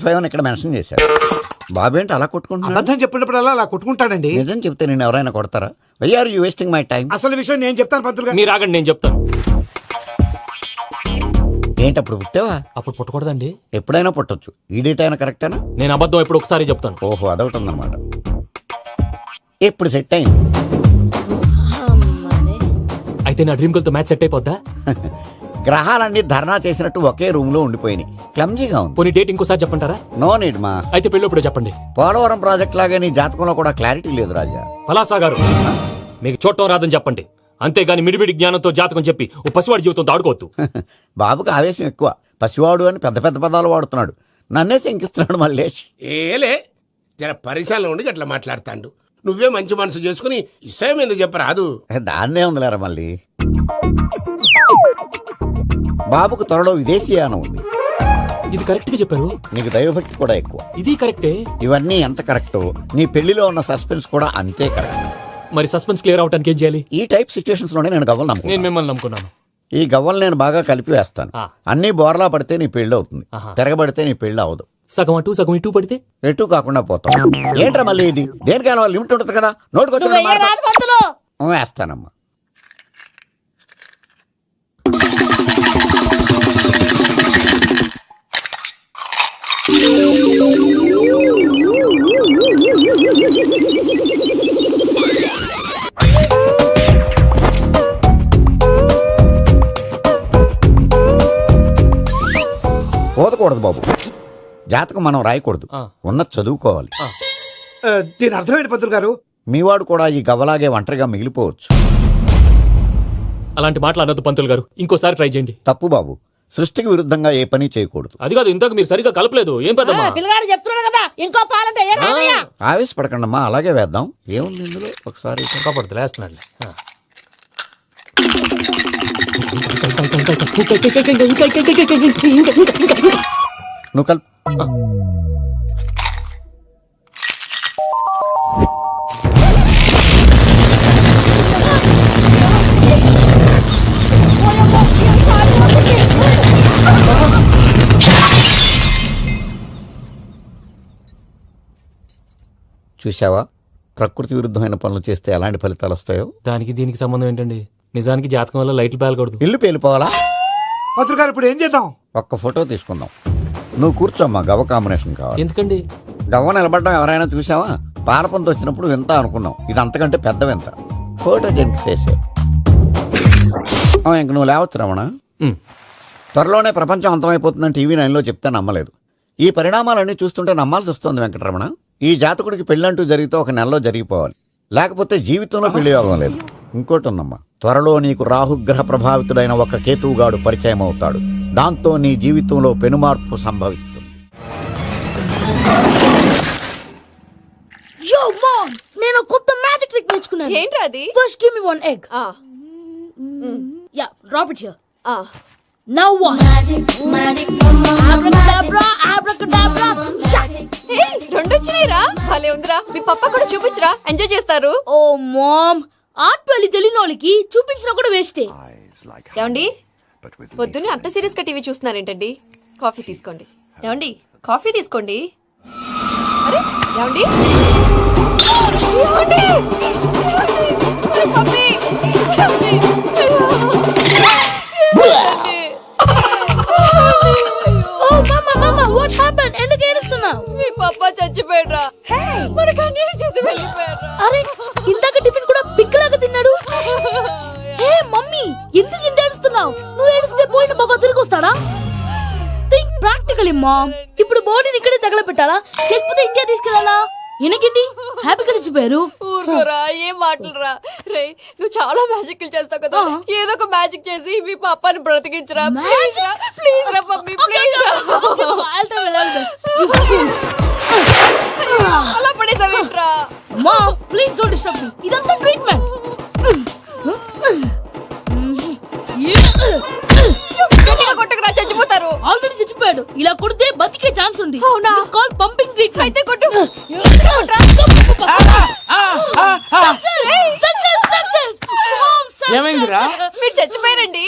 5 ఇక్కడ మెన్షన్ చేశాడు. బాబు ఏంటి అలా కొట్టుకుంటున్నాడు? అబద్ధం చెప్పినప్పుడు అలా కొట్టుకుంటాడండి. నిజం చెప్తే నేను ఎవరైనా కొడతారా? Why are you wasting my time? అసలు విషయం నేను చెప్తాను పంతులు గారు. మీరు ఆగండి, నేను చెప్తాను. ఏంటి అప్పుడు పుట్టావా? అప్పుడు పుట్టకూడదండి. ఎప్పుడైనా పుట్టొచ్చు. ఈ డేట్ అయినా కరెక్టేనా? నేను అబద్ధం ఎప్పుడు ఒకసారి చెప్తాను. ఓహో, అదొకటి ఉందన్నమాట. ఇప్పుడు సెట్ అయింది. అయితే నా డ్రీమ్ గర్ల్ తో మ్యాచ్ సెట్ అయిపోద్దా? గ్రహాలన్నీ ధర్నా చేసినట్టు ఒకే రూమ్ లో ఉండిపోయినాయి. క్లమ్జీగా ఉంది. పోనీ డేట్ ఇంకోసారి చెప్పంటారా? నో నీడ్ మా. అయితే పెళ్ళప్పుడు చెప్పండి. పోలవరం ప్రాజెక్ట్ లాగే నీ జాతకంలో కూడా క్లారిటీ లేదు రాజా. పలాసా గారు, మీకు చూడటం రాదని చెప్పండి. అంతేగాని మిడిమిడి జ్ఞానంతో జాతకం చెప్పి ఓ పసివాడి జీవితంతో ఆడుకోవద్దు. బాబుకి ఆవేశం ఎక్కువ. పసివాడు అని పెద్ద పెద్ద పదాలు వాడుతున్నాడు. నన్నే శంకిస్తున్నాడు మల్లేష్. ఏలే జర పరిశీలన ఉండి అట్లా మాట్లాడతాడు. నువ్వే మంచి మనసు చేసుకుని ఇష్టం ఎందుకు చెప్పరాదు? దాన్నే ఉందిలేరా మళ్ళీ. బాబుకు త్వరలో విదేశీయానం ఉంది. ఇది కరెక్ట్ గా చెప్పారు. నీకు దైవభక్తి కూడా ఎక్కువ. ఇది కరెక్టే. ఇవన్నీ ఎంత కరెక్టో నీ పెళ్లిలో ఉన్న సస్పెన్స్ కూడా అంతే కరెక్ట్. మరి సస్పెన్స్ క్లియర్ అవడానికి ఏం చేయాలి? ఈ టైప్ సిచ్యువేషన్స్ లోనే నేను గవ్వలు నేను నమ్ముకున్నాను. మిమ్మల్ని నమ్ముకున్నాను. ఈ గవ్వలు నేను బాగా కలిపి వేస్తాను. అన్ని బోర్లా పడితే నీ పెళ్లి అవుతుంది. తిరగబడితే నీ పెళ్లి అవదు. సగం అటు సగం ఇటు పడితే ఎటు కాకుండా పోతాం. ఏంట్రా మళ్ళీ ఇది? దేనికైనా లిమిట్ ఉంటుంది కదా. నోటుకొచ్చి వేస్తానమ్మా. పోదకూడదు బాబు. జాతకం మనం రాయకూడదు, ఉన్నది చదువుకోవాలి. దీని అర్థమైంది పంతులు గారు. మీవాడు కూడా ఈ గవ్వలాగే ఒంటరిగా మిగిలిపోవచ్చు. అలాంటి మాటలు అనొద్దు పంతులు గారు. ఇంకోసారి ట్రై చేయండి. తప్పు బాబు. సృష్టికి విరుద్ధంగా ఏ పని చేయకూడదు. అది కాదు, ఇంతకు మీరు సరిగ్గా కలపలేదు. ఏం పెద్దమ్మా? పిల్లగాడు చెప్తున్నాడు కదా, ఇంకో పాలంటే ఆవేశపడకండమ్మా, అలాగే వేద్దాం. ఏముంది ఇందులో? ఒకసారి కాపాడుతు లేస్తున్నాడు. నువ్వు కల్. చూసావా, ప్రకృతి విరుద్ధమైన పనులు చేస్తే ఎలాంటి ఫలితాలు వస్తాయో. దానికి దీనికి సంబంధం ఏంటండి? నిజానికి జాతకం వల్ల లైట్లు పేలకూడదు. ఇల్లు పేలిపోవాలా? పంతులు గారు ఇప్పుడు ఏం చేద్దాం? ఒక్క ఫోటో తీసుకుందాం. నువ్వు కూర్చోమ్మా. గవ్వ కాంబినేషన్ కావాలి. ఎందుకండి? గవ్వ నిలబడడం ఎవరైనా చూసావా? పాలపంత వచ్చినప్పుడు వింత అనుకున్నాం. ఇది అంతకంటే పెద్ద వింత. ఫోటో జంప్ చేసే. ఇంక నువ్వు లేవచ్చు రమణ. త్వరలోనే ప్రపంచం అంతమైపోతుందని టీవీ 9లో చెప్తే నమ్మలేదు. ఈ పరిణామాలన్నీ చూస్తుంటే నమ్మాల్సి వస్తుంది వెంకటరమణ. ఈ జాతకుడికి పెళ్ళంటూ జరిగితే ఒక నెలలో జరిగిపోవాలి, లేకపోతే జీవితంలో పెళ్లి యోగం లేదు. ఇంకోటి ఉందమ్మా, త్వరలో నీకు రాహుగ్రహ ప్రభావితుడైన ఒక కేతువుగాడు పరిచయం అవుతాడు. దాంతో నీ జీవితంలో పెనుమార్పు సంభవిస్తుంది. యో మామ్, నేను కొత్త మ్యాజిక్ ట్రిక్ నేర్చుకున్నాను. ఏంట్రా అది? First give me one egg. Yeah, drop it here. Now what? Abracadabra, abracadabra. Hey, రెండు వచ్చినాయిరా. భలే ఉందిరా. మీ పప్ప కూడా చూపించరా, ఎంజాయ్ చేస్తారు. ఓ మామ్, ఆర్ట్ పెళ్లి తెలియని వాళ్ళకి చూపించినా కూడా వేస్టే. ఏమండి, పొద్దున్నే అంత సీరియస్ గా టీవీ చూస్తున్నారేంటండి? కాఫీ తీసుకోండి. ఏమండి, కాఫీ తీసుకోండి. అరే ఏమండి, ఏమండి? పప్పి! ఏమండి? ఏమండి? ఓ మమ్మా, మమ్మా, వాట్ హ్యాపెండ్? ఎందుకు ఏడుస్తున్నావు? మీ పప్ప చచ్చిపోయాడ్రా. మనకు అన్యాయం చేసి వెళ్ళిపోయాడ్రా. అరే, ఇందాక టిఫిన్ కూడా పిక్కలాగా తిన్నాడు. హే మమ్మీ, ఎందుకు ఇంత ఏడుస్తున్నావు? నువ్వు ఏడిస్తే పోయిన బాబా తిరిగి వస్తాడా? Think practically mom. ఇప్పుడు బాడీని ఇక్కడే తగలబెట్టాలా, లేకపోతే ఇండియా తీసుకెళ్లాలా? ఎనకండి హ్యాపీగా తెచ్చిపోయారు. ఊరుకోరా, ఏం మాటలురా. రే, నువ్వు చాలా మ్యాజిక్ చేస్తావు కదా, ఏదో ఒక మ్యాజిక్ చేసి మీ పాపాని బ్రతికించరా. ప్లీజ్ రా మమ్మీ, ప్లీజ్ రా. అలా పడేసావేంట్రా? Mom please don't disturb me. ఇదంతా ట్రీట్మెంట్. కొట్టకురా, చచ్చిపోతారు. ఆల్రెడీ చచ్చిపోయాడు. ఇలా కొడితే బతికే ఛాన్స్ ఉంది. అవునా? Call pumping treatment. అయితే కొట్టు. ఏమైందిరా? మీరు చచ్చిపోయారండి.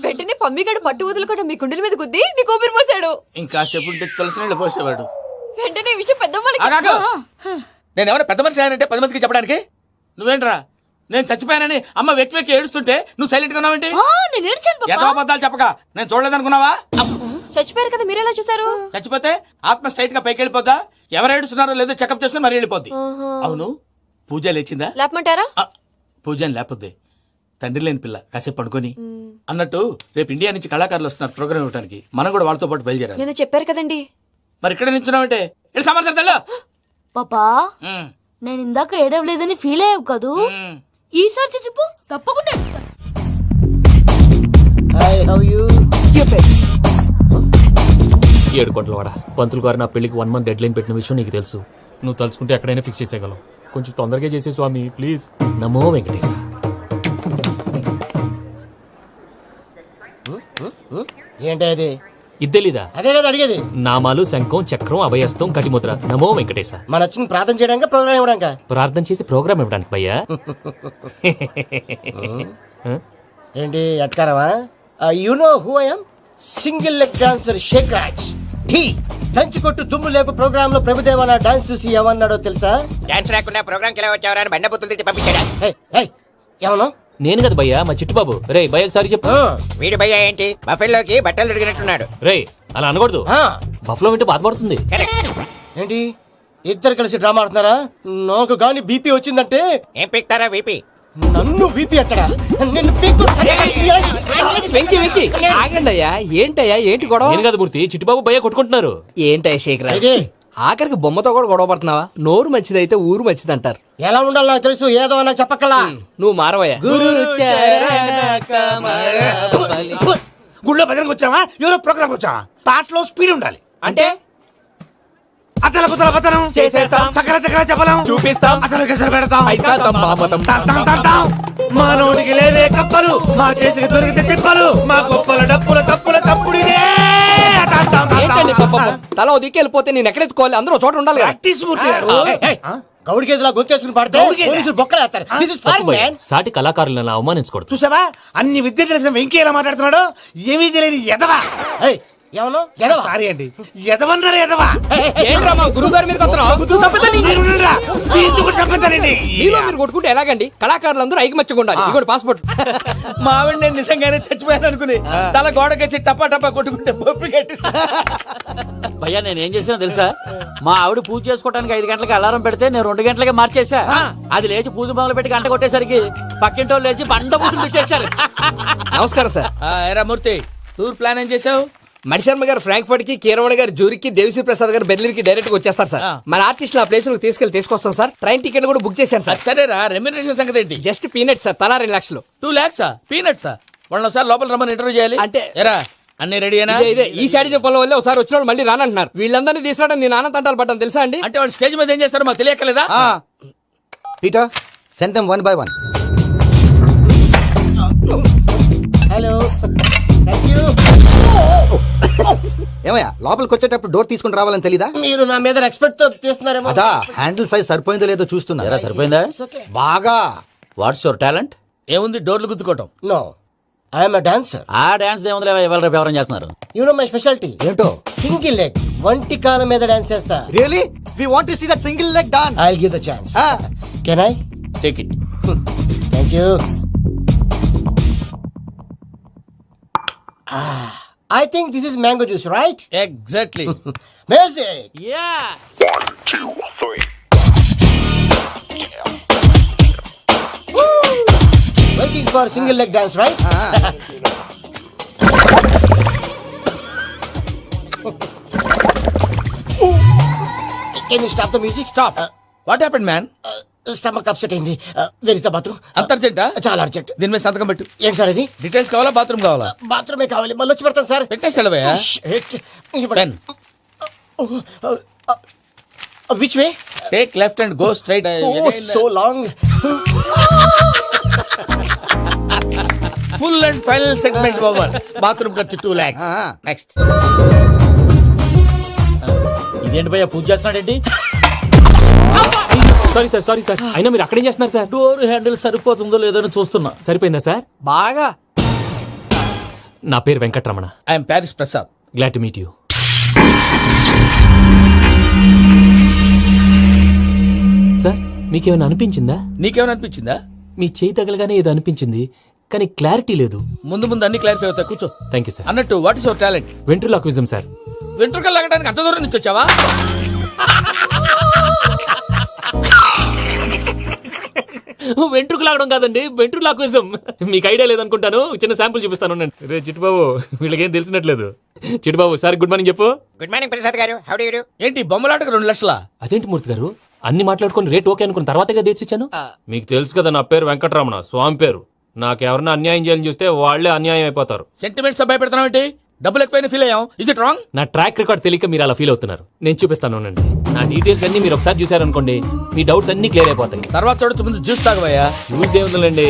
వెంటనే పమ్మిగాడు పట్టు వదులుకుండా మీ గుండెల మీద గుద్ది మీకు ఊపిరి పోసాడు. ఇంకాసేపు ఉంటే తులసి నీళ్ళు పోసేవాడు. వెంటనే ఈ విషయం పెద్దవాళ్ళకి ఆగాగు. ఆ, నేను ఎవరైనా పెద్ద మనిషి ఆయనంటే 10 మందికి చెప్పడానికి? నువ్వేంట్రా నేను చచ్చిపోయానని అమ్మ వెక్కి వెక్కి ఏడుస్తుంటే నువ్వు సైలెంట్ గా ఉన్నావేంటి? ఆ, నేను ఏడ్చాను ఏదో పాపా. అబద్ధాలు చెప్పక నేను చూడలేదనుకున్నావా? చచ్చిపోయారు కదా మీరెలా చూసారు? చచ్చిపోతే ఆత్మ స్ట్రైట్ గా పైకి వెళ్ళిపోద్దా? ఎవరు ఏడుస్తున్నారో లేదో చెకప్ చేసుకుని మరీ వెళ్ళిపోద్ది. అవును పూజ లేచిందా? లేపమంటారా? పూజ అని లేకపోద్ది. తండ్రి లేని పిల్ల కాసేపు పడుకొని అన్నట్టు రేపు ఇండియా నుంచి కళాకారులు వస్తున్నారు ప్రోగ్రామ్ ఇవ్వడానికి. మనం కూడా వాళ్ళతో పాటు బయలుదేరాలి. నేను చెప్పారు కదండి. మరి ఇక్కడ నిల్చున్నావంటే వెళ్ళి సమాధానం పాపా నేను ఇందాక ఏడవలేదని ఫీల్ అయ్యావు కదూ, ఈసారి చచ్చిపో తప్పకుండా ఏడుస్తా. ఏడు కోట్ల వాడ పంతులు గారు నా పెళ్లికి 1 month డెడ్ లైన్ పెట్టిన విషయం నీకు తెలుసు. నువ్వు తలుచుకుంటే ఎక్కడైనా ఫిక్స్ చేసేయగలవు. కొంచెం తొందరగా చేసే స్వామి ప్లీజ్. నమో వెంకటేశ. ఏంటి అది? ఇద్దెలీదా? అదే కదా అడిగేది. నామాలు శంఖం చక్రం అభయస్తం కటిముద్ర. నమో వెంకటేశ. మన వచ్చింది ప్రార్థన చేయడానికి ప్రోగ్రామ్ ఇవ్వడానికి. ప్రార్థన చేసి ప్రోగ్రామ్ ఇవ్వడానికి భయ్యా. ఏంటి ఎట్కారమా? You know who I am? Single leg dancer Shaik Raj. టీ దంచి కొట్టు దుమ్ము లేపు ప్రోగ్రామ్ లో ప్రభుదేవ నా డాన్స్ చూసి ఏమన్నాడో తెలుసా? డాన్స్ రాకుండా ప్రోగ్రామ్ కి ఎలా వచ్చావరా అని బండ బుద్ధులు తిట్టి పంపించాడా? ఏమన్నా? నేను కదా భయ్యా మా చిట్టుబాబు. రే భయ్య ఒకసారి చెప్పు. వీడి భయ్య ఏంటి బఫెల్లోకి బట్టలు తిరిగినట్టున్నాడు. రే అలా అనకూడదు. బఫ్లో వింటే బాధపడుతుంది. ఏంటి ఇద్దరు కలిసి డ్రామా ఆడుతున్నారా? నాకు గాని బీపీ వచ్చిందంటే ఏం పిక్తారా వీపీ? నన్ను బీపీ అట్టడా? నిన్ను పీక్కు వెంకి వెంకి ఆగండి అయ్యా. ఏంటయ్యా ఏంటి గొడవ? నేను కదా మూర్తి చిట్టుబాబు భయ్య కొట్టుకుంటున్నారు. ఏంటయ్యా శేఖరా ఆఖరికి బొమ్మతో కూడా గొడవ పడుతున్నావా? నోరు మంచిదైతే ఊరు మంచిది అంటారు. ఎలా ఉండాలి నాకు తెలుసు, ఏదో నాకు చెప్పక్కలా. నువ్వు మారవయ్యా. గుళ్ళో భజనకు వచ్చావా? ఎవరో ప్రోగ్రామ్ వచ్చావా? పాటలో స్పీడ్ ఉండాలి. అంటే అతల కుతల పతనం చేసేస్తాం. సకల దగ్గర చెప్పలేం చూపిస్తాం. అసలు గసలు పెడతాం. అయితాం బాపతం. తంతాం తంతాం. మా నోటికి లేవే కప్పలు, మా చేతికి దొరికితే తిప్పలు, మా గొప్పల డప్పుల తప్పుల తప్పుడిదే. తంతాం ఏంటండి తంతాం. పాపం? తల ఓ దిక్కు వెళ్ళిపోతే నేను ఎక్కడెత్తుకోవాలి? అందరూ ఒక చోట ఉండాలి కదా. ప్రాక్టీస్ మూర్తి గారు. గౌడి గేదెలా గొంతేసుకుని పాడితే గౌడి పోలీసులు బొక్కలు వేస్తారు. This is తప్పు foreign, భయ్యా. man. సాటి కళాకారులను అవమానించకూడదు. చూసావా అన్ని విద్య తెలిసిన వెంకీ ఎలా మాట్లాడుతున్నాడు? ఏమీ తెలియని ఎదవా. ఏమన్నా సారీ అండి, ఎదవన్నారు ఎదవా. ఏంట్రా మా గురువు గారి మీద మీరు ఉండండిరా. దీంతో కూడా చంపుతారండి. మీలో మీరు కొట్టుకుంటే ఎలాగండి? కళాకారులందరూ ఐకమత్యంగా ఉండాలి. ఇదిగోటి పాస్పోర్ట్. మా ఆవిడ నేను నిజంగానే చచ్చిపోయాను అనుకుని తల గోడకొచ్చి టపా టపా కొట్టుకుంటే బొప్పి కట్టి. భయ్యా నేను ఏం చేసినా తెలుసా? మా ఆవిడ పూజ చేసుకోవడానికి 5 గంటలకి అలారం పెడితే నేను 2 గంటలకి మార్చేసా. అది లేచి పూజ మొదలు పెట్టి గంట కొట్టేసరికి పక్కింటి వాళ్ళు లేచి బండ పూజలు పెట్టేశారు. నమస్కారం సార్. ఎరా మూర్తి టూర్ ప్లాన్ ఏం చేసావు? మణిశర్మ గారు ఫ్రాంక్ఫర్ట్ కి, కీరవాణి గారు జూరికి, దేవిశ్రీ ప్రసాద్ గారు బెర్లిన్ కి డైరెక్ట్ గా వచ్చేస్తారు సార్. మన ఆర్టిస్ట్ ఆ ప్లేస్ తీసుకొస్తాం సార్. ట్రైన్ టికెట్ కూడా బుక్ చేశాను సార్. సరేరా రెమ్యూనరేషన్ సంగతి ఏంటి? జస్ట్ పీనట్ సార్, తలా 2 లక్షలు. 2 lakhs పీనట్సా? వాళ్ళని ఒకసారి లోపల రమ్మని ఇంటర్వ్యూ చేయాలి. అంటే ఎరా అన్ని రెడీనా? ఇదే ఈ సైడ్ చెప్పడం వల్ల ఒకసారి వచ్చిన వాళ్ళు మళ్ళీ రానంటున్నారు. వీళ్ళందరినీ తీసుకురావడం నేను నాన్న తంటాలు పడ్డాను తెలుసా అండి. అంటే వాళ్ళు స్టేజ్ మీద ఏం చేస్తారో మాకు తెలియకలేదా? Peter send them 1 by 1. Hello thank you. ఏమయ్యా లోపలికి వచ్చేటప్పుడు డోర్ తీసుకుని రావాలని తెలీదా? మీరు నా మీద ఎక్స్పెక్ట్ తో తీస్తున్నారేమో. అదా హ్యాండిల్ సైజ్ సరిపోయిందో లేదో చూస్తున్నా. ఎరా సరిపోయిందా? బాగా. What's your talent? ఏముంది డోర్లు గుద్దుకోవటం. No I am a dancer. ఆ డాన్స్ దేవుందిలే, ఇవాళ రేపు ఎవరైనా చేస్తున్నారు. యు నో మై స్పెషాలిటీ ఏంటో? సింగిల్ లెగ్ వంటి కాలం మీద డాన్స్ చేస్తా. Really we want to see that single leg dance. I will give the chance. Can I take it. Thank you. I think this is mango juice, right? Exactly. Music. Yeah. 1, 2, 3. Waiting for single leg dance, right? Can you stop the music? Stop. What happened, man? Stomach upset అయింది. Where is the bathroom? అంత అర్జెంటా? చాలా urgent. దీని మీద సంతకం పెట్టు. ఏంటి sir ఇది? Details కావాలా బాత్రూమ్ కావాలా? బాత్రూమే కావాలి, మళ్ళీ వచ్చి పెడతాను sir. పెట్టేసాడవయ్యా. Then Which way? take left and go straight. Oh, so long. Full and final segment over. Bathroom ఖర్చు 2 lakhs. నెక్స్ట్. ఇదేంటి భయ్యా పూజ చేస్తున్నాడేంటి? Sorry sir. అయినా మీరు అక్కడేం చేస్తున్నారు సార్? డోర్ హ్యాండిల్ సరిపోతుందో లేదో అని చూస్తున్నా. సరిపోయిందా సార్? బాగా. నా పేరు Venkataramana. I'm Paris Prasad. Glad to meet you. మీకేమైనా అనిపించిందా? నీకేమైనా అనిపించిందా? మీ చేయి తగలగానే ఏదో అనిపించింది, కానీ క్లారిటీ లేదు. ముందు ముందు అన్ని క్లారిఫై అవుతాయి, కూర్చో. Thank you sir. అన్నట్టు what is your talent? Ventriloquism sir. వెంట్రుకలు లాగడానికి అంత దూరం నుంచి వచ్చావా? వెంట్రుకు లాగడం కాదండి, వెంట్రులాక్విజం. మీకు ఐడియా లేదనుకుంటాను, చిన్న శాంపుల్ చూపిస్తాను. రే చిట్టుబాబు, వీళ్ళకేం తెలిసినట్లేదు. చిట్టుబాబు సార్ గుడ్ మార్నింగ్ చెప్పు. Good morning Prasad garu, how do you do? ఏంటి బొమ్మలాటకు 2 లక్షలా? అదేంటి మూర్తి గారు, అన్ని మాట్లాడుకుని రేట్ ఓకే అనుకున్న తర్వాతగా డేట్స్ ఇచ్చాను. మీకు తెలుసు కదా నా పేరు వెంకటరమణ, స్వామి పేరు. నాకెవరన్నా అన్యాయం చేయాలని చూస్తే వాళ్లే అన్యాయం అయిపోతారు. సెంటిమెంట్స్ తో భయపెడతావు ఏంటి? డబ్బులు ఎక్కువైనా ఫీల్ అయ్యాం. Is it wrong? నా ట్రాక్ రికార్డ్ తెలియక మీరు అలా ఫీల్ అవుతున్నారు. నేను చూపిస్తాను ఉండండి. నా డీటెయిల్స్ అన్ని మీరు ఒకసారి చూసారనుకోండి, మీ డౌట్స్ అన్ని క్లియర్ అయిపోతాయి. తర్వాత చూడొచ్చు, ముందు జ్యూస్ తాగవయ్యా. చూసి దేవుందండి,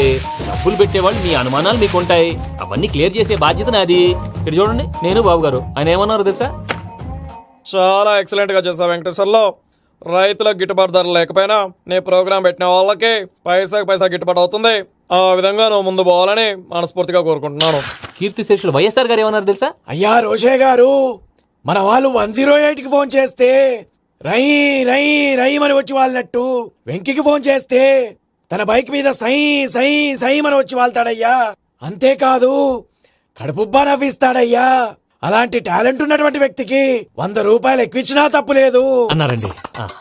డబ్బులు పెట్టేవాళ్ళు మీ అనుమానాలు మీకు ఉంటాయి, అవన్నీ క్లియర్ చేసే బాధ్యత నాది. ఇక్కడ చూడండి, నేను బాబు గారు. ఆయన ఏమన్నారు తెలుసా? చాలా ఎక్సలెంట్ గా చేసావు వెంకటేశ్వర్లో. రైతులకు గిట్టుబాటు ధర లేకపోయినా నీ ప్రోగ్రాం పెట్టిన వాళ్ళకి పైసాకి పైసా గిట్టుబాటు అవుతుంది. ఆ విధంగా నువ్వు ముందు పోవాలని మనస్ఫూర్తిగా కోరుకుంటున్నాను. కీర్తి శేషులు వైఎస్ఆర్ గారు ఏమన్నారు తెలుసా? అయ్యా రోషే గారు, మన వాళ్ళు 108కి ఫోన్ చేస్తే రై రై రై అని వచ్చి వాళ్ళనట్టు, వెంకికి ఫోన్ చేస్తే తన బైక్ మీద సై సై సై అని వచ్చి వాళ్తాడయ్యా. అంతేకాదు కడుపుబ్బా నవ్విస్తాడయ్యా. అలాంటి టాలెంట్ ఉన్నటువంటి వ్యక్తికి 100 రూపాయలు ఎక్కువిచ్చినా తప్పు లేదు అన్నారండి.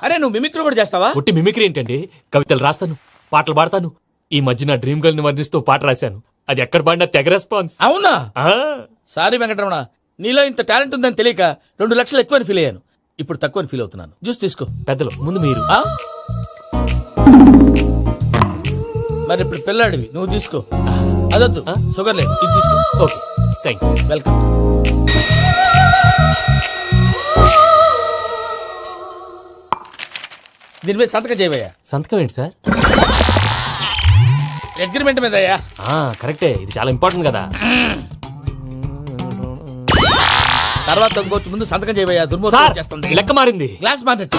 అరే నువ్వు మిమిక్రీ కూడా చేస్తావా? పుట్టి మిమిక్రీ ఏంటండి, కవితలు రాస్తాను, పాటలు పాడతాను. ఈ మధ్య నా డ్రీమ్ గర్ల్ ని వర్ణిస్తూ పాట రాశాను, అది ఎక్కడ పాడినా తెగ రెస్పాన్స్. అవునా? సారీ వెంకటరమణ, నీలో ఇంత టాలెంట్ ఉందని తెలియక 2 లక్షలు ఎక్కువని ఫీల్ అయ్యాను. ఇప్పుడు తక్కువని ఫీల్ అవుతున్నాను. జ్యూస్ తీసుకో. పెద్దలు ముందు మీరు. మరి ఇప్పుడు పిల్లాడివి, నువ్వు తీసుకో. అదొద్దు, షుగర్ లేదు, ఇది తీసుకో. Okay thanks. వెల్కమ్. దీని మీద సంతకం చేయవయ్యా. సంతకం ఏంటి సార్? అగ్రిమెంట్ మీద అయ్యా. కరెక్టే, ఇది చాలా ఇంపార్టెంట్ కదా. తర్వాత ఇంకొచ్చి ముందు సంతకం చేయవయ్యా. దుర్మోహం చేస్తుంది. లెక్క మారింది. Glass market.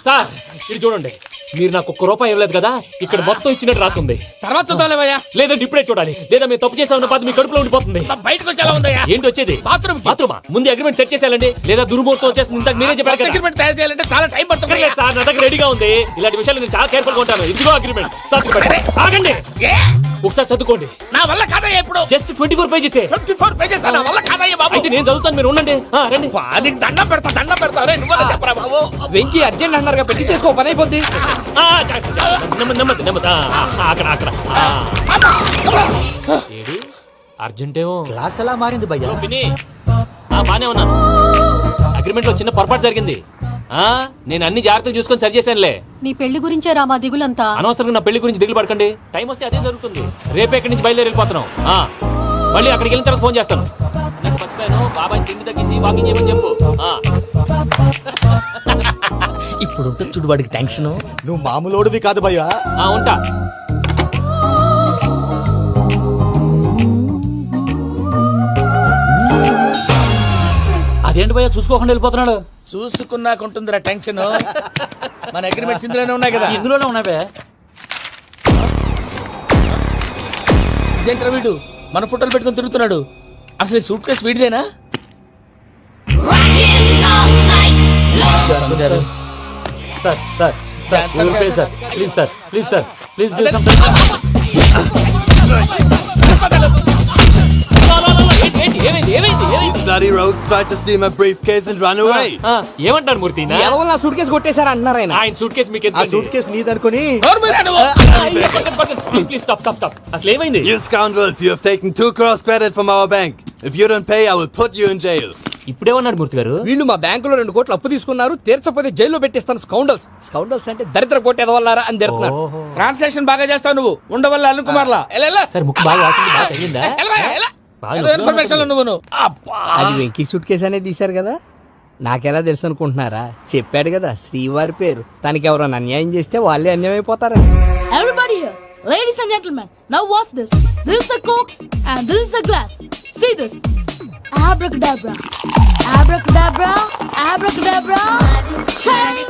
సార్ ఇది చూడండి, మీరు నాకు ₹1 ఇవ్వలేదు కదా, ఇక్కడ మొత్తం ఇచ్చినట్టు రాస్తుంది. తర్వాత చూద్దాంలేవయ్యా. లేదంటే ఇప్పుడే చూడాలి, లేదా మేము తప్పు చేసామన్న బాధ మీ కడుపులో ఉండిపోతుంది. బయటకు వచ్చి ఎలా ఉందయ్యా? ఏంటి వచ్చేది? బాత్రూమా? ముందు అగ్రిమెంట్ సెట్ చేసేయాలండి, లేదా దుర్మూర్తం వచ్చేస్తుంది. ఇంతకు మీరే చెప్పారు కదా. అగ్రిమెంట్ తయారు చేయాలంటే చాలా టైం పడుతుంది సార్, నా దగ్గర రెడీగా ఉంది. ఇలాంటి విషయాలు నేను చాలా కేర్ఫుల్ గా ఉంటాను. ఇదిగో అగ్రిమెంట్. ఆగండి, ఒకసారి చదువుకోండి. నా వల్ల కాదయ్యా. ఇప్పుడు జస్ట్ 24 పేజెస్. 24 పేజెస్ నా వల్ల కాదయ్యా బాబు. అయితే నేను చదువుతాను, మీరు ఉండండి. రండి. నీకు దండం పెడతా. రే నువ్వు చెప్పరా బాబు. వెంకీ అర్జెంట్ అన్నారుగా, పెట్టి చేసుకో, పని అయిపోద్ది. నెమ్మది అక్కడ ఏడి అర్జెంటేమో. క్లాస్ ఎలా మారింది భయ్యా? బానే ఉన్నాను. అగ్రిమెంట్ లో చిన్న పొరపాటు జరిగింది. నేను అన్ని జాగ్రత్తలు చూసుకొని సరి చేశానులే. నీ పెళ్లి గురించే రా మా దిగులంతా. అనవసరంగా నా పెళ్లి గురించి దిగులు పడకండి. టైం వస్తే అదే జరుగుతుంది. రేపే ఇక్కడి నుంచి బయలుదేరి వెళ్ళిపోతున్నాం. మళ్ళీ అక్కడికి వెళ్ళిన తర్వాత ఫోన్ చేస్తాను. నాకు మర్చిపోయాను, బాబాయ్ తిండి తగ్గించి వాకింగ్ చేయమని చెప్పు. ఇప్పుడు చూడు వాడికి టెన్షన్. నువ్వు మామూలోడివి కాదు భయ్యా. ఉంటా. అదేంటి భయ్యా చూసుకోకుండా వెళ్ళిపోతున్నాడు? చూసుకున్నాకుంటుందిరా టెన్షన్. మన అగ్రిమెంట్స్ ఇందులోనే ఉన్నాయి కదా. ఇందులోనే ఉన్నాయి భయ్యా. ఇదేంట్రా వీడు మన ఫోటోలు పెట్టుకొని తిరుగుతున్నాడు? అసలు ఈ సూట్ కేసు వీడిదేనా? ప్లీజ్ ఏమంటారు మూర్తి? నా సూట్ కేసు కొట్టేశారా అన్నారు ఆయన. ఆయన సూట్ కేసు మీకు ఆ సూట్ కేసు నీదనుకుని. Please stop. అసలు ఏమైంది? You scoundrels, you have taken 2 crores credit from our bank. If you don't pay, I will put you in jail. ఇప్పుడేమన్నాడు మూర్తి గారు? వీళ్ళు మా బ్యాంకులో 2 కోట్లు అప్పు తీసుకున్నారు, తీర్చపోతే జైల్లో పెట్టిస్తాను. స్కౌండల్స్ అంటే దరిద్ర కోట ఎదవల్లారా అని తిడుతున్నారు. ట్రాన్సాక్షన్ బాగా చేస్తావు నువ్వు. ఉండవల్ల అల్లు కుమార్లా. సరే ముక్కు బాగా వాసింది, బాగా తగ్గిందా? ఇన్ఫర్మేషన్ నువ్వు. అది వెంకీ సూట్ కేసు అనేది తీశారు కదా, నాకెలా తెలుసు అనుకుంటున్నారా? చెప్పాడు కదా శ్రీవారి పేరు. తనకి ఎవరైనా అన్యాయం చేస్తే వాళ్ళే అన్యాయం అయిపోతారు. Everybody here, ladies and gentlemen, now watch this. This is a coke and this is a glass. See this. Abracadabra. Abracadabra. Abracadabra. Shine.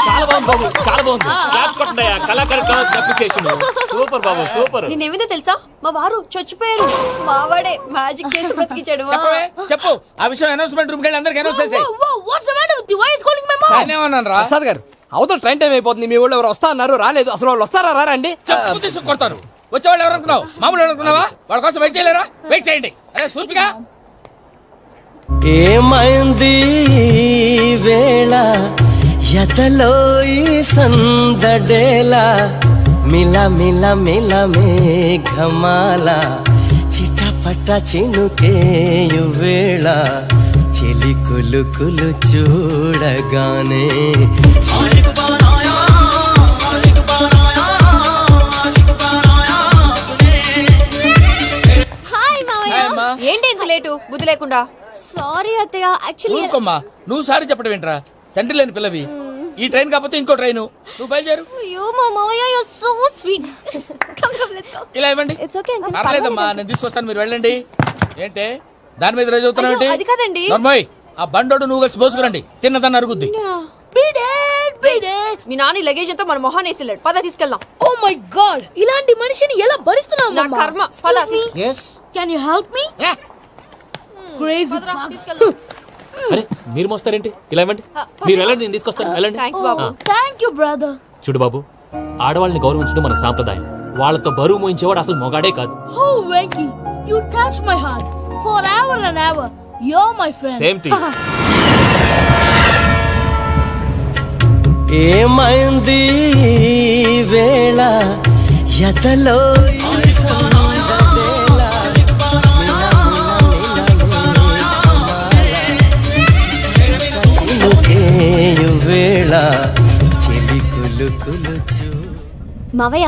చాలా బాగుంది బాబు, చాలా బాగుంది. క్లాప్స్ కొట్టండియా. కళాకారు అప్రిసియేషన్. సూపర్ బాబు, సూపర్. నేనేమిదో తెలుసా, మా వారు చచ్చిపోయారు. మావాడే మ్యాజిక్ చేసి బ్రతికించాడు. చెప్పు ఆ విషయం. అనౌన్స్మెంట్ రూమ్ కి వెళ్ళి అందరికి అనౌన్స్ చేసేయ్. Whoa, what's the matter with you? Why is calling my mom? ఏమన్నాను రా? ప్రసాద్ గారు అవతల ట్రైన్ టైం అయిపోతుంది. మీ వాళ్ళు ఎవరు వస్తా అన్నారు, రాలేదు. అసలు వాళ్ళు వస్తారా రారా అండి? కొడతారు. వచ్చేవాళ్ళు ఎవరు అనుకున్నావు? మామూలు అనుకున్నావా? వాళ్ళ కోసం వెయిట్ చేయలేరా? వెయిట్ చేయండి. అరే సూపిగా ఏమైంది వేళ ఎదలో ఈ సందడేలా మిల మిల మిల మేఘమాల చిటపట చినుకేయు వేళ చెలి కులు కులు చూడగానే హాయ్ మావయ్య. ఏంటి ఇంత లేటు బుద్ధి లేకుండా? సారీ అత్తయ్య, యాక్చువల్లీ ఊరుకోమ్మా. నువ్వు సారీ చెప్పడం ఏంట్రా? తండ్రి లేని పిల్లవి. ఈ ట్రైన్ కాకపోతే ఇంకో ట్రైన్. నువ్వు బయలుదేరు. అయ్యో మా మావయ్య you are so sweet. Come come let's go. ఇలా ఇవ్వండి. It's okay uncle. పర్లేదమ్మా, నేను తీసుకొస్తాను, మీరు వెళ్ళండి. ఏంటే దాని మీద రోజు అవుతున్నావు ఏంటి? అది కాదండి. నర్మోయ్, ఆ బండోడు నువ్వు కలిసి పోసుకురండి. తిన్నదాన్ని అరుగుద్ది. మీ నాని లగేజ్ అంతా మన మొహాన్ వేసిల్లాడు. పద తీసుకెళ్దాం. ఓ మై గాడ్, ఇలాంటి మనిషిని ఎలా భరిస్తున్నావు? నా కర్మ. పద yes can you help me? Crazy. తీసుకెళ్దాం. అరే మీరు మోస్తారేంటి? ఇలా ఇవ్వండి. మీరు వెళ్ళండి, నేను తీసుకొస్తాను. వెళ్ళండి. Thanks Babu. Thank you brother. చూడు బాబు, ఆడవాళ్ళని గౌరవించడం మన సాంప్రదాయం. వాళ్ళతో బరువు మోయించేవాడు అసలు మొగాడే కాదు. Oh Venki, you touch my heart forever and ever. You're my friend. Same to you. ఏమైంది వేళ ఎదలో ఈ సందడేల చినుకేయు వేళ చెలి కులు కులు చూ మావయ్య,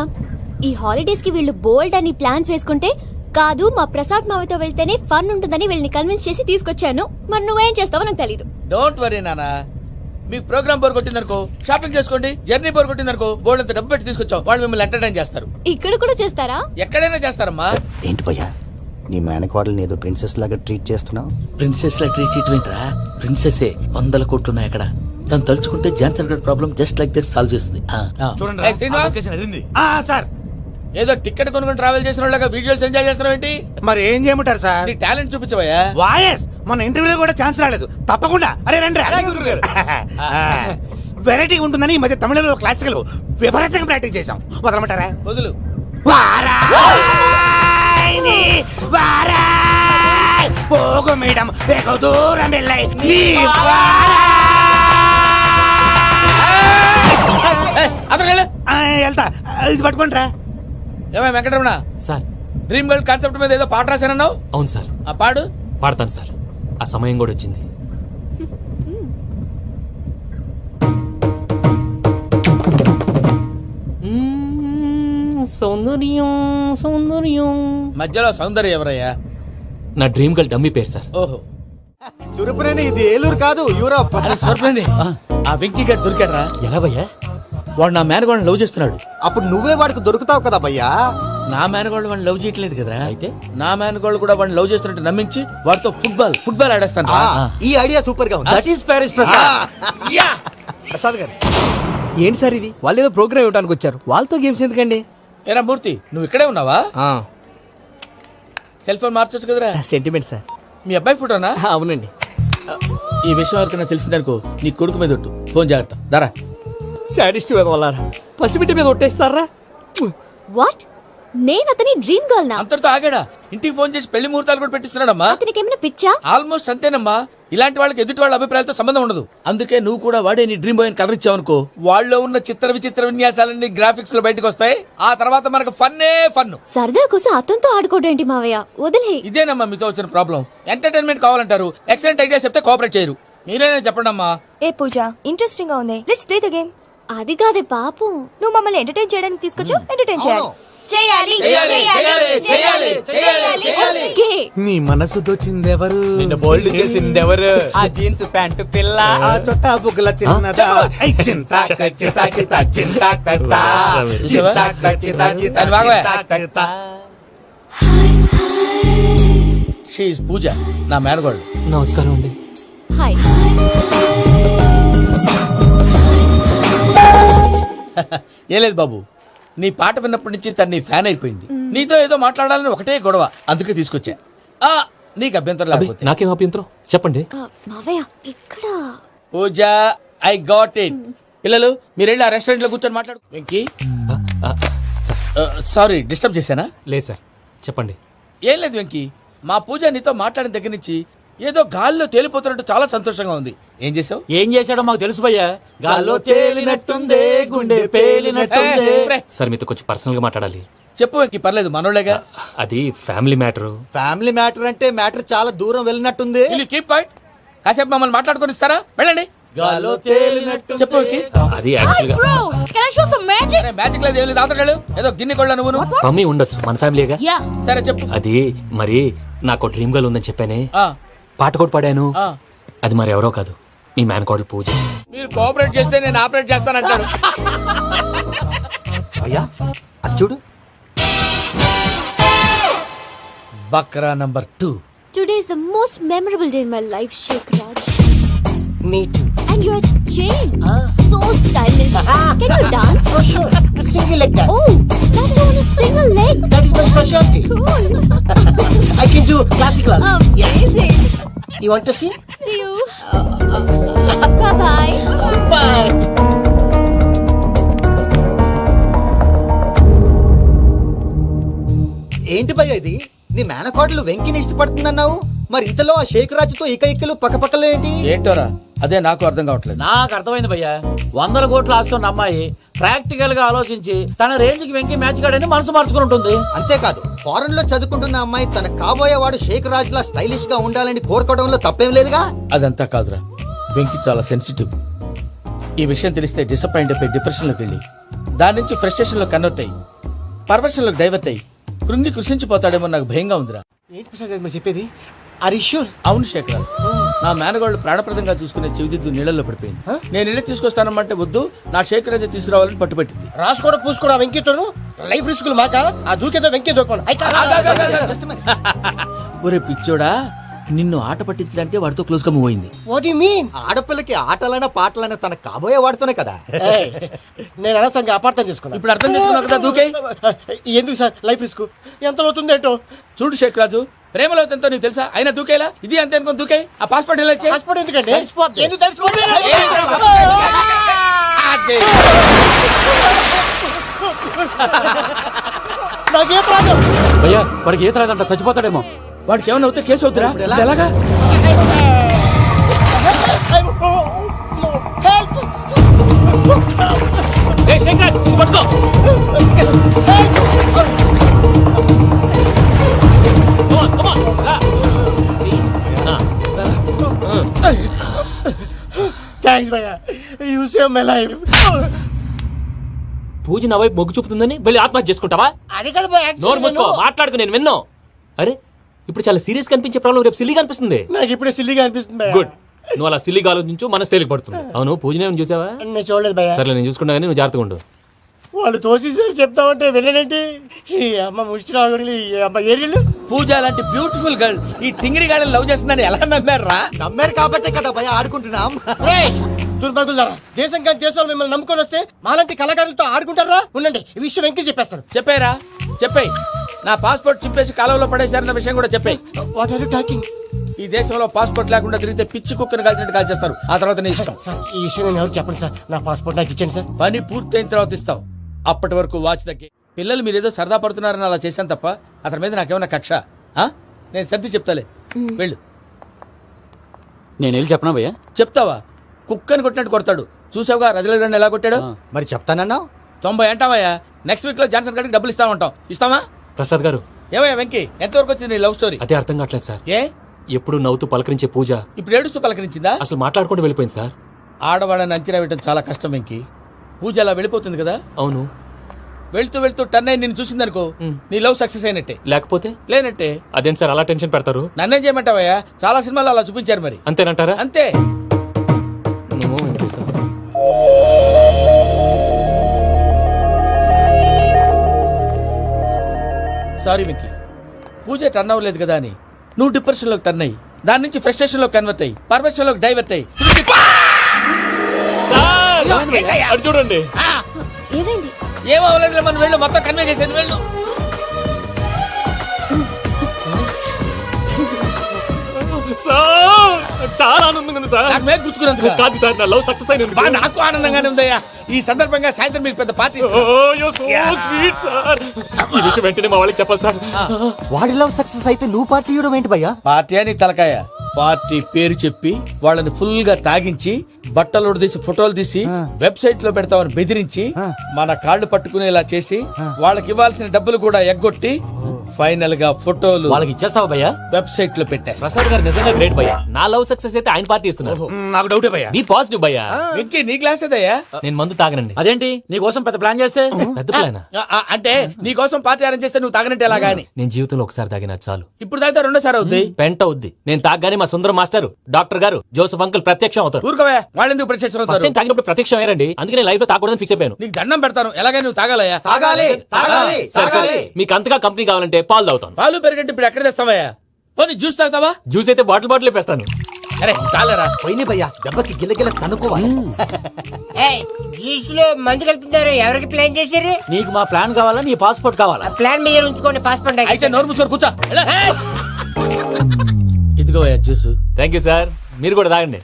ఈ హాలిడేస్ కి వీళ్ళు బోల్డ్ అని ప్లాన్స్ వేసుకుంటే కాదు మా ప్రసాద్ మావయ్యతో వెళ్తేనే ఫన్ ఉంటుందని వీళ్ళని కన్విన్స్ చేసి తీసుకొచ్చాను. మరి నువ్వేం చేస్తావో నాకు తెలీదు. డోంట్ వరీ నానా. మీకు ప్రోగ్రామ్ బోర్ కొట్టిందనుకో షాపింగ్ చేసుకోండి. జర్నీ బోర్ కొట్టిందనుకో బోర్డు అంత డబ్బు పెట్టి తీసుకొచ్చాం. వాళ్ళు మిమ్మల్ని ఎంటర్టైన్ చేస్తారు. ఇక్కడ కూడా చేస్తారా? ఎక్కడైనా చేస్తారమ్మా. ఏంటి భయ్యా, నీ మేనకోడల్ని ఏదో ప్రిన్సెస్ లాగా ట్రీట్ చేస్తున్నావు? ప్రిన్సెస్ లా ట్రీట్ చేయటమేంట్రా? ప్రిన్సెసే 100 కోట్లు ఉన్నాయి అక్కడ. తను తలుచుకుంటే జాన్సన్ గడ్ problem just like that solve చేస్తుంది. ఏయ్, శ్రీనివాస్. సార్, ఏదో టికెట్ కొనుక్కొని ట్రావెల్ చేసిన వాళ్ళగా విజువల్స్ ఎంజాయ్ చేస్తున్నావు ఏంటి? మరి ఏం చేయమంటారు సార్? నీ టాలెంట్ చూపించవయ్యా. వాయస్ మన ఇంటర్వ్యూలో కూడా ఛాన్స్ రాలేదు. తప్పకుండా అరే రండి. వెరైటీ ఉంటుందని ఈ మధ్య తమిళంలో క్లాసికల్ విపరీతంగా ప్రాక్టీస్ చేశాం. వదలమంటారా? వదులు. పోగు మేడం వెగు దూరం వెళ్ళై వెళ్తా. ఇది పట్టుకుంటారా? ఏమై Venkataramana, sir. Dream girl concept మీద ఏదో పాట రాశానన్నావు. అవును సార్. ఆ పాడు. పాడతాను సార్. ఆ సమయం కూడా వచ్చింది. సౌందర్యం సౌందర్యం. మధ్యలో సౌందర్య ఎవరయ్యా? నా డ్రీమ్ గర్ల్ డమ్మీ పేరు సార్. ఓహో, సురపురేని ఇది ఏలూరు కాదు యూరోప్. సర్ప్లేండి. ఆ వెంకీ గారు దొరికాడరా? ఎలా భయ్యా? వాడు నా మేనగోళ్ళని లవ్ చేస్తున్నాడు. అప్పుడు నువ్వే వాడికి దొరుకుతావు కదా భయ్యా. నా మేనగోళ్ళు వాడిని లవ్ చేయట్లేదు కదరా. అయితే నా మేనగోళ్ళు కూడా వాడిని లవ్ చేస్తున్నట్టు నమ్మించి వాడితో ఫుట్బాల్ ఆడేస్తాను. ఈ ఐడియా సూపర్ గా ఉంది. That is Paris Prasad. Prasad గారు, ఏంటి సార్ ఇది? వాళ్ళు ఏదో ప్రోగ్రామ్ ఇవ్వడానికి వచ్చారు, వాళ్ళతో గేమ్స్ ఎందుకండి? ఏరా మూర్తి, నువ్వు ఇక్కడే ఉన్నావా? సెల్ ఫోన్ మార్చొచ్చు కదరా. Sentiment sir. మీ అబ్బాయి ఫోటోనా? అవునండి. ఈ విషయం ఎవరికైనా తెలిసిందనుకో నీ కొడుకు మీద ఒట్టు. ఫోన్ జాగ్రత్త. దారా. సాడిస్ట్ మీద వాళ్ళారా? పసిబిడ్డ మీద ఒట్టేస్తారా? వాట్? నేను అతని డ్రీమ్ గర్ల్ నా? అంతటితో ఆగాడా? ఇంటికి ఫోన్ చేసి పెళ్లి ముహూర్తాలు కూడా పెట్టిస్తున్నాడమ్మా. అతనికి ఏమైనా పిచ్చా? ఆల్మోస్ట్ అంతేనమ్మా. ఇలాంటి వాళ్ళకి ఎదుటి వాళ్ళ అభిప్రాయాలతో సంబంధం ఉండదు. అందుకే నువ్వు కూడా వాడే నీ డ్రీమ్ బాయ్ కలర్ ఇచ్చావనుకో, వాళ్ళలో ఉన్న చిత్ర విచిత్ర విన్యాసాలన్నీ గ్రాఫిక్స్ లో బయటకు వస్తాయి. ఆ తర్వాత మనకు ఫన్నే ఫన్. సరదా కోసం అతనితో ఆడుకోవడం మావయ్య, వదిలే. ఇదేనమ్మా మీతో వచ్చిన ప్రాబ్లం. ఎంటర్టైన్మెంట్ కావాలంటారు, ఎక్సలెంట్ ఐడియా చెప్తే కోఆపరేట్ చేయరు. మీరేనా చెప్పండి అమ్మా. ఏ పూజ, ఇంట్రెస్టింగ్ గా ఉంది, లెట్స్ ప్లే ద గేమ్. అది కాదే పాపం, నువ్వు మమ్మల్ని ఎంటర్టైన్ చేయడానికి తీసుకొచ్చావు, ఎంటర్టైన్ చేయాలి. నీ మనసు దోచిందెవరు? నిన్న బోల్డ్ చేసిందెవరు? ఆ జీన్స్ ప్యాంటు పిల్ల, ఆ చొట్టా బుగ్గల చిన్నదా. ఐ చింతా కచ్చితా చితా చింతా కత్తా. చింతా కచ్చితా చితా చింతా కత్తా. షీ ఇస్ పూజ, నా మేనగోళ్ళు. నమస్కారం అండి. హాయ్. ఏ లేదు బాబు, నీ పాట విన్నప్పటి నుంచి తను నీ ఫ్యాన్ అయిపోయింది. నీతో ఏదో మాట్లాడాలని ఒకటే గొడవ, అందుకే తీసుకొచ్చా. నీకు అభ్యంతరం లేకపోతే. నాకేం అభ్యంతరం చెప్పండి. మావయ్య ఇక్కడ. పూజ, ఐ గాట్ ఇట్. పిల్లలు మీరు వెళ్ళి ఆ రెస్టారెంట్ లో కూర్చొని మాట్లాడు. వెంకీ సారీ డిస్టర్బ్ చేశానా? లేదు సార్, చెప్పండి. ఏం లేదు వెంకీ, మా పూజ నీతో మాట్లాడిన దగ్గర నుంచి ఏదో గాల్లో తేలిపోతున్నట్టు చాలా సంతోషంగా ఉంది. ఏం చేసావు? ఏం చేశాడో మాకు తెలుసు భయ్యా. గాల్లో తేలినట్టుందే, గుండె పేలినట్టుందే. సార్ మీతో కొంచెం పర్సనల్ గా మాట్లాడాలి. చెప్పు వెంకీ, పర్లేదు మనోళ్ళేగా. అది ఫ్యామిలీ మ్యాటర్. ఫ్యామిలీ మ్యాటర్ అంటే మ్యాటర్ చాలా దూరం వెళ్ళినట్టుంది. Keep point. కాసేపు మమ్మల్ని మాట్లాడుకొని ఇస్తారా? వెళ్ళండి. గాల్లో తేలినట్టు చెప్పు వెంకీ. అది యాక్చువల్ గా Bro, can I show some magic? Magic లేదు, ఏం లేదు. ఆతడాడు ఏదో గిన్నె కొళ్ళ నువ్వు. మమ్మీ ఉండొచ్చు, మన ఫ్యామిలీగా. Yeah. సరే చెప్పు. అది మరి నాకు డ్రీమ్ గర్ల్ ఉందని చెప్పానే, ఆ, పాట కూడా పాడాను. ఆ. అది మరి ఎవరో కాదు, మీ మేనకోడలు పూజ. మీరు కోఆపరేట్ చేస్తే నేను ఆపరేట్ చేస్తానంటాడు. అయ్యా అది చూడు. బక్రా number 2. Today is the most memorable day in my life, Shaik Raj. Me too. And your chain, so stylish. Can you dance? For sure. Single leg dance. Oh, that too on a single leg. That is my specialty. Cool. I can do classical also. Amazing. You want to see? See you. Bye-bye. Bye. ఏంటి భయ్య ఇది? నీ మేనకోడలు వెంకిని ఇష్టపడుతుందన్నావు, మరి ఇంతలో ఆ షేక్ రాజుతో ఇకలు పక్కపక్కలో ఏంటి? ఏంటోరా, అదే నాకు అర్థం కావట్లేదు. నాకు అర్థమైంది భయ్యా. 100 కోట్లు ఆస్తున్న అమ్మాయి ప్రాక్టికల్ గా ఆలోచించి తన రేంజ్ కి వెంకీ మ్యాచ్ కాడని మనసు మార్చుకుని ఉంటుంది. అంతేకాదు, ఫారెన్ లో చదువుకుంటున్న అమ్మాయి తన కాబోయేవాడు షేక్ రాజ్ లా స్టైలిష్ గా ఉండాలని కోరుకోవడంలో తప్పేం లేదుగా. అదంతా కాదురా, వెంకీ చాలా సెన్సిటివ్. ఈ విషయం తెలిస్తే డిసప్పాయింట్ అయిపోయి డిప్రెషన్ లోకి వెళ్ళి దాని నుంచి ఫ్రస్ట్రేషన్ లో కన్వర్ట్ అయ్యి పర్వర్షన్ లోకి డైవర్ట్ అయ్యి కృంగి కృషించిపోతాడేమో నాకు భయంగా ఉందిరా. ఏంటి ప్రసాద్ గారు మీరు చెప్పేది? Are you sure? అవును శేఖర్, నా మేనగాళ్ళు ప్రాణప్రదంగా చూసుకునే చెవిదిద్దు నీళ్ళల్లో పడిపోయింది. నేను ఇల్లు తీసుకొస్తానమ్మంటే వద్దు, నా శేఖర్ అయితే తీసుకురావాలని పట్టుబట్టింది. రాసుకోవడం పూసుకోవడం ఆ వెంకీతోను లైఫ్ రిస్కులు మాక. ఆ దూకేదో వెంకీ దూకోను. ఒరే పిచ్చోడా, నిన్ను ఆట పట్టించడానికి వాడితో క్లోజ్ గా మూవ్ అయింది. What you mean? ఆడపిల్లకి ఆటలైనా పాటలైనా తన కాబోయే వాడితోనే కదా. నేను అనవసరంగా అపార్థం చేసుకున్నా. ఇప్పుడు అర్థం చేసుకున్నావు కదా, దూకే. ఎందుకు సార్ లైఫ్ రిస్క్ ఎంత అవుతుంది ఏంటో? చూడు షేక్ రాజు, ప్రేమలో ఎంతో నీకు తెలుసా? అయినా దూకేలా? ఇది అంతే అనుకుని దూకే. ఆ పాస్పోర్ట్ ఎలా ఇచ్చే? పాస్పోర్ట్ ఎందుకండి? ఎందుకు తెలుసుకోండి? నాకేం ప్రాబ్లం? భయ్యా వాడికి ఈత రాదంట, చచ్చిపోతాడేమో. వాడికి ఏమైనా అవుతే కేసు అవుతురా? ఎలాగా? థ్యాంక్స్ భయ్యా, యు సేవ్ మై లైఫ్. పూజ నా వైపు మొగ్గు చూపుతుందని వెళ్ళి ఆత్మహత్య చేసుకుంటావా? అది కదా భయ్యా, నోరు మూసుకో, మాట్లాడుకు, నేను విన్నో. అరే ఇప్పుడు చాలా సీరియస్ కనిపించే ప్రాబ్లం రేపు సిల్లీగా అనిపిస్తుంది. నాకు ఇప్పుడే సిల్లీగా అనిపిస్తుంది భయ్యా. గుడ్, నువ్వు అలా సిల్లీగా ఆలోచించు, మనసు తేలిక పడుతుంది. అవును, పూజనే చూసావా? నేను చూడలేదు భయ్యా. సరే నేను చూసుకుంటా కానీ నువ్వు జాగ్రత్తగా ఉండు. వాళ్ళు తోసేసారు చెప్తామంటే విననేంటి? ఈ అమ్మ ముష్టి రాగుడి, ఈ అమ్మ ఏరియలు. పూజ లాంటి బ్యూటిఫుల్ గర్ల్ ఈ టింగిరి గాడిని లవ్ చేస్తుందని ఎలా నమ్మారా? నమ్మారు కాబట్టే కదా భయ ఆడుకుంటున్నాం. దుర్భగులారా, దేశం కానీ దేశాలు మిమ్మల్ని నమ్ముకొని వస్తే మాలాంటి కళాకారులతో ఆడుకుంటారా? ఉండండి, ఈ విషయం వెంకీ చెప్పేస్తారు. చెప్పారా? చెప్పేయ్. నా పాస్పోర్ట్ చింపేసి కాలంలో పడేశారన్న విషయం కూడా చెప్పేయ్. What are you talking? ఈ దేశంలో పాస్పోర్ట్ లేకుండా తిరిగితే పిచ్చి కుక్కను కాల్చినట్టు కాల్చేస్తారు. ఆ తర్వాత నీ ఇష్టం. సార్ ఈ విషయం నేను ఎవరు చెప్పండి సార్. నా పాస్పోర్ట్ నాకు ఇచ్చండి సార్. పని పూర్తయిన తర్వాత ఇస్తాం. అప్పటి వరకు వాచ్ తగ్గి. పిల్లలు మీరేదో సరదా పడుతున్నారని అలా చేశాను తప్ప అతని మీద నాకేమన్నా కక్ష? నేను సర్ది చెప్తాలే, వెళ్ళు. నేను వెళ్ళి చెప్పనా భయ్యా? చెప్తావా? కుక్కని కొట్టినట్టు కొడతాడు. చూసావుగా రజలగడ్ని ఎలా కొట్టాడు? మరి చెప్తానన్నావు. 90 అంటావయ్యా. నెక్స్ట్ వీక్ లో జాన్సన్ గారికి డబ్బులు ఇస్తా ఉంటాం. ఇస్తావా? ప్రసాద్ గారు, ఏమయ్యా వెంకీ, ఎంతవరకు వచ్చింది నీ లవ్ స్టోరీ? అదే అర్థం కావట్లేదు సార్. ఏ ఎప్పుడు నవ్వుతూ పలకరించే పూజ ఇప్పుడు ఏడుస్తూ పలకరించిందా? అసలు మాట్లాడుకుంటూ వెళ్ళిపోయింది సార్. ఆడవాళ్ళని అంచనా వేయడం చాలా కష్టం వెంకీ. పూజ అలా వెళ్ళిపోతుంది కదా. అవును, వెళ్తూ వెళ్తూ టర్న్ అయి నిన్ను చూసిందనుకో, నీ లవ్ సక్సెస్ అయినట్టే. లేకపోతే లేనట్టే. అదేంటి సార్ అలా టెన్షన్ పెడతారు? నన్నేం చేయమంటావయ్యా? చాలా సినిమాలు అలా చూపించారు మరి. అంతేనంటారా? అంతే. సారీ వెంకీ, పూజ టర్న్ అవ్వలేదు కదా అని నువ్వు డిప్రెషన్ లోకి టర్న్ అయ్యి దాని నుంచి ఫ్రస్ట్రేషన్ లో కన్వర్ట్ అయ్యి పర్వర్షన్ లోకి డైవర్ట్ అయ్యి. చూడండి, ఏమైంది? ఏమవ్వలేదు, మనం వెళ్ళు, మొత్తం కన్వే చేసేది వెళ్ళు. సార్ చాలా ఆనందంగా ఉంది సార్. నాకు మేము గుచ్చుకున్నందుకు కాదు సార్, నా లవ్ సక్సెస్ అయినందుకు. బా, నాకు ఆనందంగానే ఉందయ్యా. ఈ సందర్భంగా సాయంత్రం మీకు పెద్ద పార్టీ ఇస్తాను. Oh, you're so sweet, sir. ఈ విషయం వెంటనే మా వాళ్ళకి చెప్పాలి సార్. వాడి లవ్ సక్సెస్ అయితే నువ్వు పార్టీ ఇవ్వడం ఏంటి భయ్యా? పార్టీ అని తలకాయ. పార్టీ పేరు చెప్పి వాళ్ళని ఫుల్ గా తాగించి బట్టలు తీసి ఫోటోలు తీసి వెబ్సైట్ లో పెడతామని బెదిరించి మన కాళ్ళు పట్టుకునేలా చేసి వాళ్ళకి ఇవ్వాల్సిన డబ్బులు కూడా ఎగ్గొట్టి ఫైనల్ గా ఫోటోలు వాళ్ళకి ఇచ్చేస్తావా భయ్యా? వెబ్సైట్ లో పెట్టేస్తా. ప్రసాద్ గారు నిజంగా గ్రేట్ భయ్యా. నా లవ్ సక్సెస్ అయితే ఆయన పార్టీ ఇస్తున్నారు. నాకు డౌటే భయ్యా. బీ పాజిటివ్ భయ్యా. వెంకీ నీ గ్లాస్ ఏదయ్యా? నేను మందు తాగనండి. అదేంటి నీ కోసం పెద్ద ప్లాన్ చేస్తే? పెద్ద ప్లానా? అంటే నీ కోసం పార్టీ అరేంజ్ చేస్తే నువ్వు తాగనంటే ఎలాగా అని. నేను జీవితంలో ఒకసారి తాగినా చాలు. ఇప్పుడు తాగితే రెండోసారి అవుద్ది. పెంట అవుద్ది. నేను తాగగానే మా సుందరం మాస్టర్, డాక్టర్ గారు, జోసఫ్ అంకుల్ ప్రత్యక్షం అవుతారు. ఊరుకోవా, వాళ్ళెందుకు ప్రత్యక్షం ఫస్ట్ అవుతారు? టైం తాగినప్పుడు ప్రత్యక్షం అయ్యారండి. అందుకే నేను లైఫ్ లో తాగకూడదని ఫిక్స్ అయిపోయాను. నీకు దండం పెడతాను, ఎలాగైనా నువ్వు తాగాలయ్యా. సరే, సరే. మీకు అంతగా కంపెనీ కావాలంటే పాలు తాగుతాను. పాలు పెరిగంటే ఇప్పుడు ఎక్కడ తెస్తావయ్యా? పోనీ జ్యూస్ తాగుతావా? జ్యూస్ అయితే బాటిల్ బాటిల్ వేస్తాను. అరే చాలరా. పోయిన భయ్యా, దెబ్బకి గిల్లగిల్ల కనుక్కోవాలి. జ్యూస్ లో మందు కలుపుతున్నారు, ఎవరికి ప్లాన్ చేశారు? నీకు మా ప్లాన్ కావాలా, నీ పాస్పోర్ట్ కావాలా? ప్లాన్ మీద ఉంచుకోండి, పాస్పోర్ట్ అయితే నోరు మూసుకొని కూర్చో. ఇదిగో జ్యూస్. Thank you sir. మీరు కూడా తాగండి.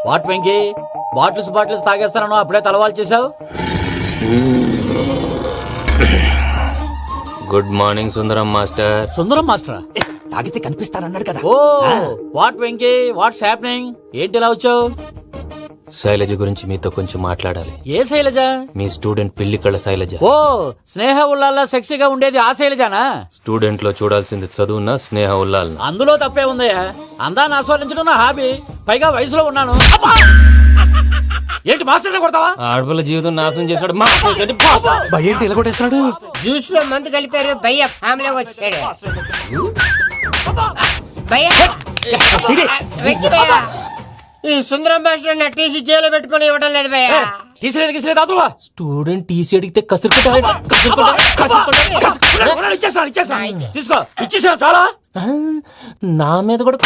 వాట్ వెంకీ, బాటిల్స్ తాగేస్తాను అప్పుడే తలవాలు చేసావు. Good morning Sundaram master. Sundaram మాస్టరా? తాగితే కనిపిస్తారన్నాడు కదా. Oh what Venky, what's happening? ఏంటి ఇలా వచ్చావు? శైలజ గురించి మీతో కొంచెం మాట్లాడాలి. ఏ శైలజ? మీ స్టూడెంట్ పిల్లి కళ్ళ శైలజ. ఓ స్నేహ ఉల్లాల్లో సెక్సీగా ఉండేది ఆ శైలజానా? స్టూడెంట్ లో చూడాల్సింది చదువున స్నేహ ఉల్లాల్. అందులో తప్పే ఉందయ్యా. అందాన్ని ఆస్వాదించడం నా హాబీ. పైగా వయసులో ఉన్నాను. ఏంటి మాస్టర్ కొడతావా? ఆడపిల్ల జీవితం నాశనం చేశాడు. ఏంటి ఇలా కొట్టేస్తున్నాడు? జ్యూస్ లో మందు కలిపారు, భయ్య ఫ్యామిలీ వచ్చాడు. భయ్య వెక్కి భయ్య, ఈ సుందరం భాష నా టీసీ జైల్లో పెట్టుకుని ఇవ్వడం లేదు భయ్య. స్టూడెంట్ టీసీ అడిగితే తీసుకో, ఇచ్చేసాను చాలా. నా మీద కూడా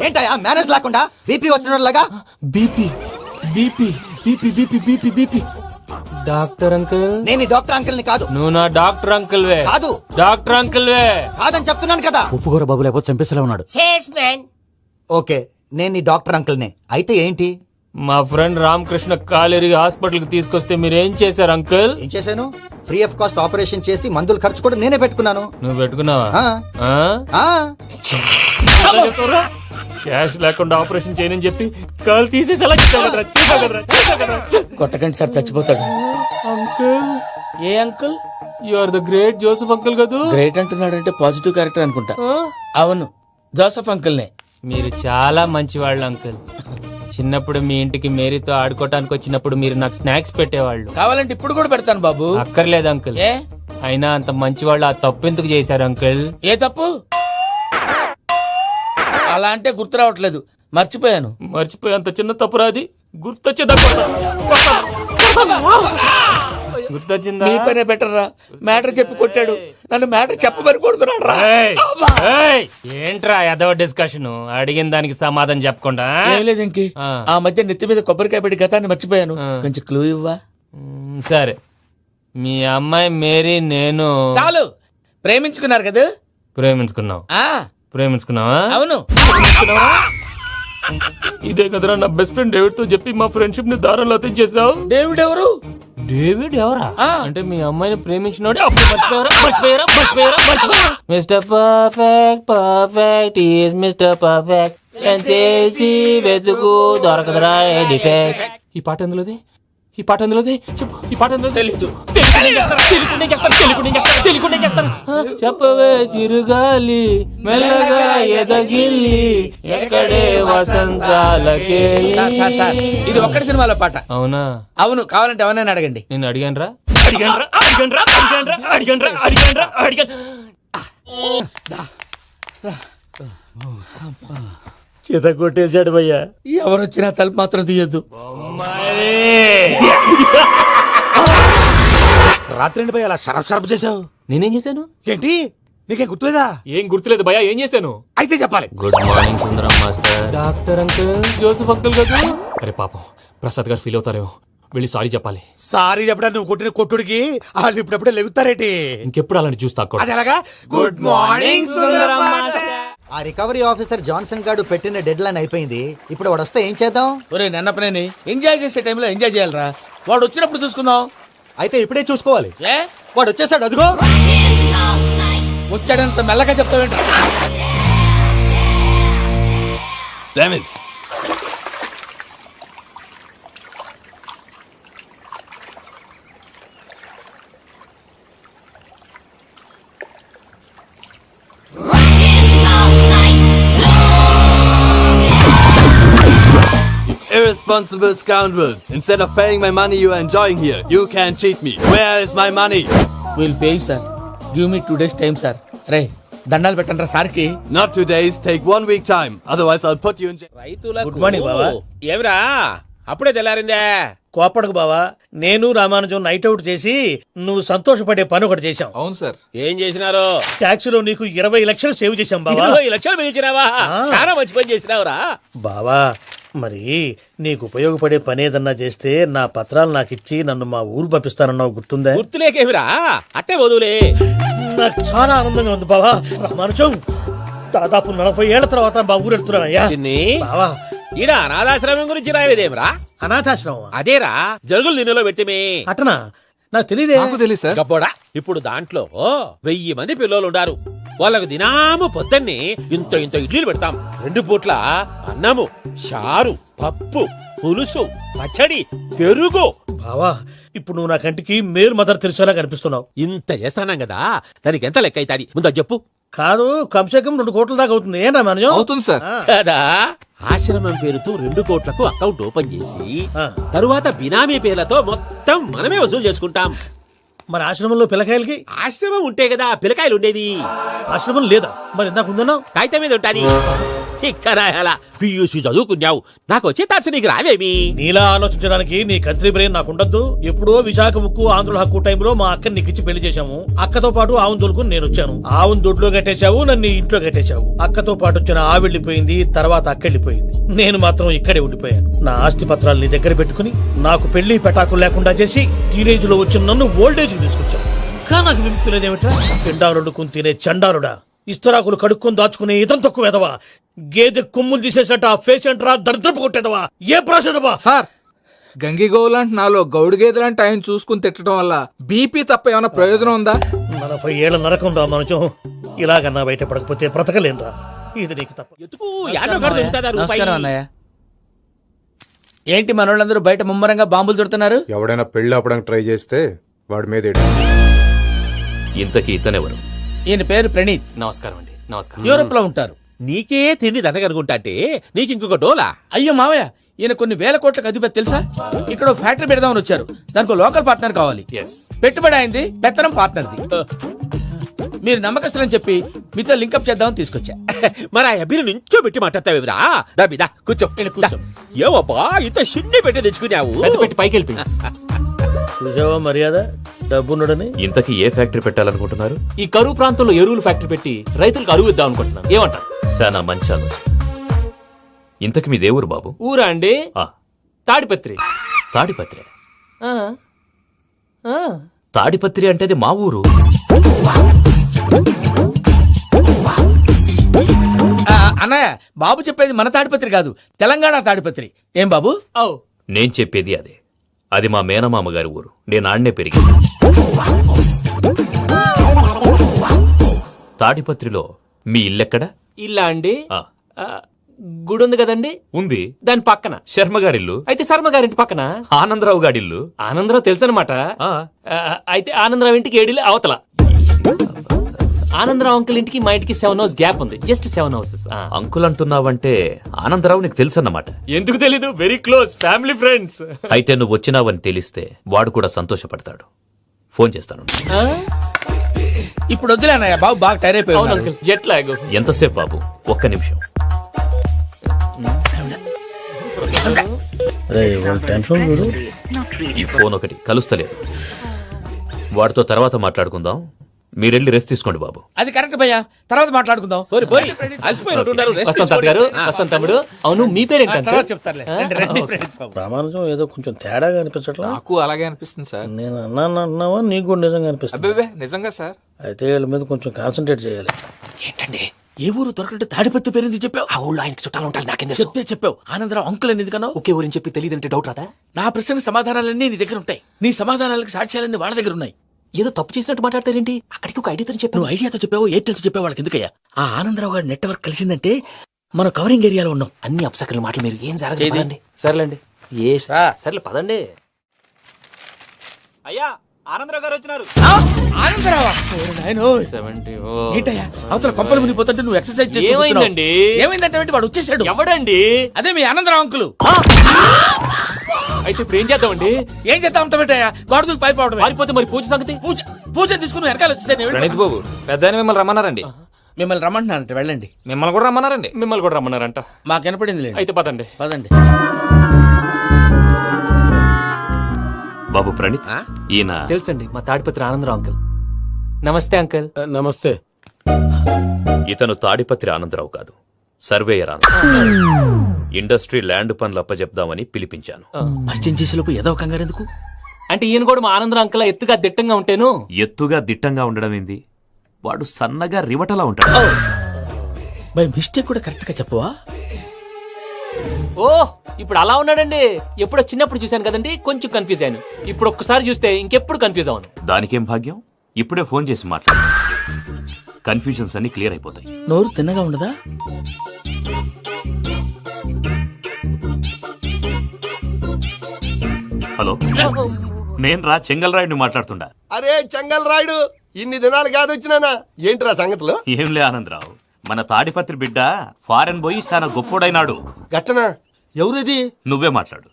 ఏంటయ్యా మేనేజ్ లేకుండా బీపీ వచ్చినలాగా? BP BP BP BP BP BP. Doctor uncle, నేను ఈ డాక్టర్ అంకుల్ ని కాదు. నువ్వు నా డాక్టర్ అంకుల్ వే. కాదు, డాక్టర్ అంకుల్ వే. కాదని చెప్తున్నాను కదా. ఉప్పుకూర బాబు లేకపోతే చంపేసేలా ఉన్నాడు. Sales man. ఓకే, నేను ఈ డాక్టర్ అంకుల్ నే. అయితే ఏంటి? మా ఫ్రెండ్ రామకృష్ణ కాలేరికి హాస్పిటల్ కి తీసుకొస్తే మీరేం చేశారు అంకుల్? ఏం చేశాను? ఫ్రీ ఆఫ్ కాస్ట్ ఆపరేషన్ చేసి మందులు ఖర్చు కూడా నేనే పెట్టుకున్నాను. నువ్వు పెట్టుకున్నావా? క్యాష్ లేకుండా ఆపరేషన్ చేయనని చెప్పి కాలు తీసేసి ఎలా కొట్టకండి సార్, చచ్చిపోతాడు. అంకుల్, ఏ uncle? You are the great Joseph uncle కదూ. గ్రేట్ అంటున్నాడంటే పాజిటివ్ క్యారెక్టర్ అనుకుంటా. అవును, జోసెఫ్ అంకుల్ నే. మీరు చాలా మంచివాళ్ళు అంకుల్. చిన్నప్పుడు మీ ఇంటికి మేరీతో ఆడుకోవటానికి వచ్చినప్పుడు మీరు నాకు స్నాక్స్ పెట్టేవాళ్ళు. కావాలంటే ఇప్పుడు కూడా పెడతాను బాబు. అక్కర్లేదు అంకుల్. ఏ అయినా అంత మంచివాళ్ళు ఆ తప్పు ఎందుకు చేశారు అంకుల్? ఏ తప్పు? అలా అంటే గుర్తు రావట్లేదు, మర్చిపోయాను. మర్చిపోయి అంత చిన్న తప్పు రాది గుర్తొచ్చేదా? గుర్తొచ్చిందా? నీ పనే బెటర్ రా. మ్యాటర్ చెప్పి కొట్టాడు, నన్ను మ్యాటర్ చెప్పమని కొడుతున్నాడు రా. ఏంట్రా ఎదవ డిస్కషన్? అడిగిన దానికి సమాధానం చెప్పకుండా. ఏం లేదు ఇంకి, ఆ మధ్య నెత్తి మీద కొబ్బరికాయ పెట్టి గతాన్ని మర్చిపోయాను. కొంచెం క్లూ ఇవ్వా? సరే, మీ అమ్మాయి మేరీ నేను చాలు. ప్రేమించుకున్నారు కదా? ప్రేమించుకున్నావు. ప్రేమించుకున్నావా? అవును. ఇదే కదరా నా బెస్ట్ ఫ్రెండ్ డేవిడ్ తో చెప్పి మా ఫ్రెండ్షిప్ ని దారంలో తెచ్చేసావు. డేవిడ్ ఎవరు? డేవిడ్ ఎవరా? అంటే మీ అమ్మాయిని ప్రేమించినోడే అప్పుడు మర్చిపోయారా? Mister perfect perfect is mister perfect చేసి వెతుకు దొరకదురా డిఫెక్ట్. ఈ పాట ఎందులోది? చెప్పు. ఈ పాట ఎందులో? తెలీదు. చెప్పవే చిరుగాలి మెల్లగా ఎదగిల్లి ఎక్కడే వసంతాలకే. ఇది ఒక్కటి సినిమాలో పాట. అవునా? అవును. కావాలంటే ఎవరైనా అడగండి. నేను అడిగాను. చేత కొట్టేశాడు భయ్యా. ఎవరు వచ్చినా తలుపు మాత్రం తీయద్దు. రాత్రి ఏంటి భయ అలా షరఫ్ చేసావు? నేనేం చేశాను? ఏంటి నీకేం గుర్తులేదా? ఏం గుర్తులేదు భయ, ఏం చేశాను? అయితే చెప్పాలి. Good morning Sundaram master. Doctor uncle, Joseph uncle కదా. అరే పాపం, ప్రసాద్ గారు ఫీల్ అవుతారేమో, వెళ్ళి సారీ చెప్పాలి. సారీ చెప్పడా నువ్వు కొట్టిన కొట్టుడికి వాళ్ళు ఇప్పుడప్పుడే లెగుతారేటి? ఇంకెప్పుడు అలాంటి జ్యూస్ తాక్కూడదు. అది ఎలాగా? Good morning Sundaram master. ఆ రికవరీ ఆఫీసర్ జాన్సన్ గారు పెట్టిన డెడ్ లైన్ అయిపోయింది. ఇప్పుడు వాడు వస్తే ఏం చేద్దాం? ఒరే నన్నపనేని ఎంజాయ్ చేసే టైంలో ఎంజాయ్ చేయాలరా. వాడు వచ్చినప్పుడు చూసుకుందాం. అయితే ఇప్పుడే చూసుకోవాలి. ఏ వాడు వచ్చేసాడు, అదిగో. వచ్చాడంత మెల్లగా చెప్తావేంట? Damn it. Irresponsible scoundrels. Instead of paying my money you are enjoying here, you can cheat me. Where is my money? Will pay sir. Give me 2 days time sir. రే దండాలు పెట్టండి రా సార్కి. Not 2 days, take 1 week time. Otherwise I'll put you in jail. Good morning బావా. ఏమిరా అప్పుడే తెల్లారిందే? కోపడకు బావా, నేను రామానుజం నైట్ అవుట్ చేసి నువ్వు సంతోషపడే పని ఒకటి చేశాం. అవును సార్. ఏం చేసినారు? ట్యాక్సీలో నీకు 20 లక్షలు సేవ్ చేశాం బావా. 20 లక్షలు మిగిల్చినావా? చాలా మంచి పని చేసినావురా బావా. మరి నీకు ఉపయోగపడే పని ఏదన్నా చేస్తే నా పత్రాలు నాకు ఇచ్చి నన్ను మా ఊరు పంపిస్తానన్నావు, గుర్తుందా? గుర్తులేకేమిరా, అట్టే వదులే. నాకు చాలా ఆనందంగా ఉంది బావా. రామానుజం, దాదాపు 40 ఏళ్ల తర్వాత మా ఊరు వెళ్తున్నానయ్యా. బావా, ఈడ అనాథాశ్రమం గురించి రాయలేదేమిరా? అనాథాశ్రమం అదేరా, జరుగులు దీనిలో పెట్టిమే. అటనా? నాకు తెలియదే. గబ్బోడా, ఇప్పుడు దాంట్లో 1000 మంది పిల్లలు ఉండారు. వాళ్ళకు దినాము పొద్దున్నే ఇంత ఇంత ఇడ్లీలు పెడతాం. 2 పూట్ల అన్నము, చారు, పప్పు, పులుసు, పచ్చడి, పెరుగు. బావా, ఇప్పుడు నువ్వు నా కంటికి మేరు మదర్ తెలిసేలా కనిపిస్తున్నావు. ఇంత చేస్తానం కదా, దానికి ఎంత లెక్క అవుతుంది ముందు చెప్పు. కాదు, కమ్సే కమ్ 2 కోట్ల దాకా అవుతుంది. ఏం రామానుజం? అవుతుంది సార్. కదా, ఆశ్రమం పేరుతో 2 కోట్లకు అకౌంట్ ఓపెన్ చేసి తరువాత బినామీ పేర్లతో మొత్తం మనమే వసూలు చేసుకుంటాం. మరి ఆశ్రమంలో పిల్లకాయలకి? ఆశ్రమం ఉంటే కదా పిల్లకాయలు ఉండేది. ఆశ్రమం లేదా? మరి ఇందాక ఉందన్నావు. కాగితం మీద ఉంటాది. చిక్కరాయాల పియూసీ చదువుకున్నావు, నాకు వచ్చే తాట్స్ నీకు రావేమి? నీలా ఆలోచించడానికి నీ కంట్రీ బ్రెయిన్ నాకు ఉండద్దు. ఎప్పుడో విశాఖ ఉక్కు ఆంధ్రుల హక్కు టైంలో మా అక్కని నీకిచ్చి పెళ్లి చేశాము. అక్కతో పాటు ఆవును దొడుకుని నేను వచ్చాను. ఆవును దొడ్లో కట్టేశావు, నన్ను ఇంట్లో కట్టేశావు. అక్కతో పాటు వచ్చిన ఆవు వెళ్ళిపోయింది, తర్వాత అక్క వెళ్ళిపోయింది. నేను మాత్రం ఇక్కడే ఉండిపోయాను. నా ఆస్తి పత్రాలు నీ దగ్గర పెట్టుకుని నాకు పెళ్లి పెటాకులు లేకుండా చేసి టీనేజ్ లో వచ్చిన నన్ను ఓల్డేజ్ కి తీసుకొచ్చావు. కానీ నాకు విముక్తి లేదేమిటా? పిండారుడుకుని తినే చండారుడా, ఇస్తరాకులు కడుక్కొని దాచుకునే ఇతం తక్కువ ఎదవా, గేదె కొమ్ములు తీసేసట ఆ పేషెంట్ రా దరిద్రపు కొట్టేదవా, ఏ ప్రాసెదవా? సార్, గంగిగోవులాంటి నాలో గౌడు గేదెలాంటి ఆయన చూసుకుని తిట్టడం వల్ల బీపీ తప్ప ఏమైనా ప్రయోజనం ఉందా? 40 ఏళ్ల నరకం రా మనచం. ఇలాగన్నా బయటపడకపోతే బ్రతకలేనురా. ఇది నీకు తప్ప. నమస్కారం అన్నయ్య. ఏంటి మనోళ్ళందరూ బయట ముమ్మరంగా బాంబులు దొరుకుతున్నారు? ఎవడైనా పెళ్లి ఆపడానికి ట్రై చేస్తే వాడి మీద ఇంతకీ ఇతనెవరు? ఈయన పేరు ప్రణీత్. నమస్కారం అండి. నమస్కారం. యూరోప్ లో ఉంటారు. నీకే తిండి దండగనుకుంటా అంటే నీకు ఇంకొక డోలా? అయ్యో మావయ్య, ఈయన కొన్ని వేల కోట్లకు అధిపతి తెలుసా? ఇక్కడ ఫ్యాక్టరీ పెడదామని వచ్చారు. దానికి లోకల్ పార్ట్నర్ కావాలి. పెట్టుబడి అయింది, పెత్తనం పార్ట్నర్ది. మీరు నమ్మకస్తులని చెప్పి మీతో లింకప్ చేద్దామని తీసుకొచ్చా. మరి ఆ అబ్బిని నుంచో పెట్టి మాట్లాడతావేమిరా? దాబిదా కూర్చో. ఏవబ్బా ఇంత షిన్ని పెట్టి తెచ్చుకున్నావు? పెట్టి పైకి వెళ్ళి చూసావా మర్యాద, డబ్బున్నడని. ఇంతకీ ఏ ఫ్యాక్టరీ పెట్టాలనుకుంటున్నారు? ఈ కరువు ప్రాంతంలో ఎరువులు ఫ్యాక్టరీ పెట్టి రైతులకు అరువు ఇద్దాం అనుకుంటున్నాను. ఏమంటారు? శానా మంచి ఆలోచన. ఇంతకి మీ దేవురు బాబు? ఊరా అండి, తాడిపత్రి. తాడిపత్రి? తాడిపత్రి అంటే అది మా ఊరు. అన్నయ్య, బాబు చెప్పేది మన తాడిపత్రి కాదు, తెలంగాణ తాడిపత్రి. ఏం బాబు? నేను చెప్పేది అదే. అది మా మేనమామ గారి ఊరు. నేను ఆడనే పెరిగింది. తాడిపత్రిలో మీ ఇల్లెక్కడ? ఇల్లా అండి, గుడి ఉంది కదండి. ఉంది. దాని పక్కన శర్మ గారిల్లు. అయితే శర్మ గారింటి పక్కన ఆనందరావు గారిల్లు. ఆనందరావు తెలుసు అనమాట. అయితే ఆనందరావు ఇంటికి 7 అవతల. ఆనందరావు అంకుల్ ఇంటికి మా ఇంటికి 7 houses గ్యాప్ ఉంది. Just 7 houses. అంకుల్ అంటున్నావంటే ఆనందరావు నీకు తెలుసు అన్నమాట. ఎందుకు తెలీదు? Very close family friends. అయితే నువ్వు వచ్చినావని తెలిస్తే వాడు కూడా సంతోషపడతాడు. ఫోన్ చేస్తాను. ఇప్పుడు వద్దులే అన్నయ్య, బాబు బాగా టైర్ అయిపోయాడు. Jet lag. ఎంతసేపు బాబు? ఒక్క నిమిషం. టెన్షన్. ఈ ఫోన్ ఒకటి కలుస్తలేదు. వాడితో తర్వాత మాట్లాడుకుందాం. మీరెళ్ళి రెస్ట్ తీసుకోండి బాబు. అది కరెక్ట్ భయ్యా, తర్వాత మాట్లాడుకుందాం. వస్తాం తాత గారు, వస్తాం తమ్ముడు. అవును మీ పేరేంటి తర్వాత అంకుల్? చెప్తారులే. రండి, రండి, ప్రణీత్ బాబు. ప్రామాణికం ఏదో కొంచెం తేడాగా అనిపించట్లా. నాకు అలాగే అనిపిస్తుంది సార్. నేను అన్నావా నీకు కూడా నిజంగా అనిపిస్తుంది? అబ్బే నిజంగా సార్. అయితే వీళ్ళ మీద కొంచెం కాన్సన్ట్రేట్ చేయాలి. ఏంటండి ఏ ఊరు దొరకట్టు తాడిపత్రి పేరు ఎందుకు చెప్పావు? ఆ ఊళ్ళో ఆయనకి చుట్టాలు ఉంటారు, నాకేం చెప్తే చెప్పావు. ఆనందరావు అంకుల్ అని ఎందుకన్నావు? ఒకే ఊరిని చెప్పి తెలియదంటే డౌట్ రాదా? నా ప్రశ్నకు సమాధానాలన్నీ నీ దగ్గర ఉంటాయి. నీ సమాధానాలకు సాక్ష్యాలన్నీ వాళ్ళ దగ్గర ఉన్నాయి. ఏదో తప్పు చేసినట్టు మాట్లాడతారేంటి? అక్కడికి ఒక ఐడియాతో చెప్పాను. నువ్వు ఐడియాతో చెప్పావు, ఎయిర్టెల్తో చెప్పావు, వాళ్ళకి ఎందుకయ్యా? ఆ ఆనందరావు గారి నెట్వర్క్ కలిసిందంటే మనం కవరింగ్ ఏరియాలో ఉన్నాం. అన్ని అప్సకల మాటలు మీరు ఏం జరగదండి. సర్లేండి. సర్లే పదండి. అయ్యా ఆనందరావు గారు వచ్చినారు. ఆనందరావా? ఏంటయ్యా అవతల కొంపలు మునిగిపోతుంటే నువ్వు ఎక్సర్సైజ్ చేస్తూ కూర్చున్నావు. ఏమైందండి? ఏమైందంటే వాడు వచ్చేసాడు. ఎవడండి? అదే మీ ఆనందరావు అంకులు. అయితే ఇప్పుడు ఏం చేద్దామండి? ఏం చేస్తా ఉంటావేటయ్యా? గొడవకు పైపోవడం. పారిపోతే మరి పూజ సంగతి? పూజ తీసుకుని వెనకాల వచ్చేసాను. ప్రణీత్ బాబు, పెద్ద మిమ్మల్ని రమ్మన్నారండి. మిమ్మల్ని రమ్మంటున్నారంట, వెళ్ళండి. మిమ్మల్ని కూడా రమ్మన్నారండి. మిమ్మల్ని కూడా రమ్మన్నారంట. మాకు వినపడింది. అయితే పదండి. పదండి. బాబు ప్రణీత్, ఈయన తెలుసండి, మా తాడిపత్రి ఆనందరావు అంకుల్. నమస్తే అంకుల్. నమస్తే. ఇతను తాడిపత్రి ఆనందరావు కాదు, సర్వేయర్ ఆనందరావు. ఇండస్ట్రీ ల్యాండ్ పనులు అప్పచెప్దామని పిలిపించాను. పరిచయం చేసేలోపు ఏదో కంగారు ఎందుకు? అంటే ఈయన కూడా మా ఆనందరావు అంకుల్ ఎత్తుగా దిట్టంగా ఉంటేను. ఎత్తుగా దిట్టంగా ఉండడం ఏంది? వాడు సన్నగా రివటలా ఉంటాడు. బై మిస్టేక్ కూడా కరెక్ట్ గా చెప్పవా? ఓ ఇప్పుడు అలా ఉన్నాడండి. ఎప్పుడో చిన్నప్పుడు చూశాను కదండి, కొంచెం కన్ఫ్యూజ్ అయ్యాను. ఇప్పుడు ఒక్కసారి చూస్తే ఇంకెప్పుడు కన్ఫ్యూజ్ అవ్వను. దానికేం భాగ్యం, ఇప్పుడే ఫోన్ చేసి మాట్లాడు. కన్ఫ్యూజన్స్ అన్ని క్లియర్ అయిపోతాయి. నోరు తిన్నగా ఉండదా? హలో, నేను రా చెంగల్ రాయుడిని మాట్లాడుతుండా. అరే చెంగల్ రాయుడు, ఇన్ని దినాలు కాదు వచ్చినానా? ఏంట్రా సంగతులు? ఏంలే ఆనందరావు, మన తాడిపత్రి బిడ్డ ఫారెన్ పోయి చాలా గొప్పోడైనాడు. గట్టనా? ఎవరిది? నువ్వే మాట్లాడు.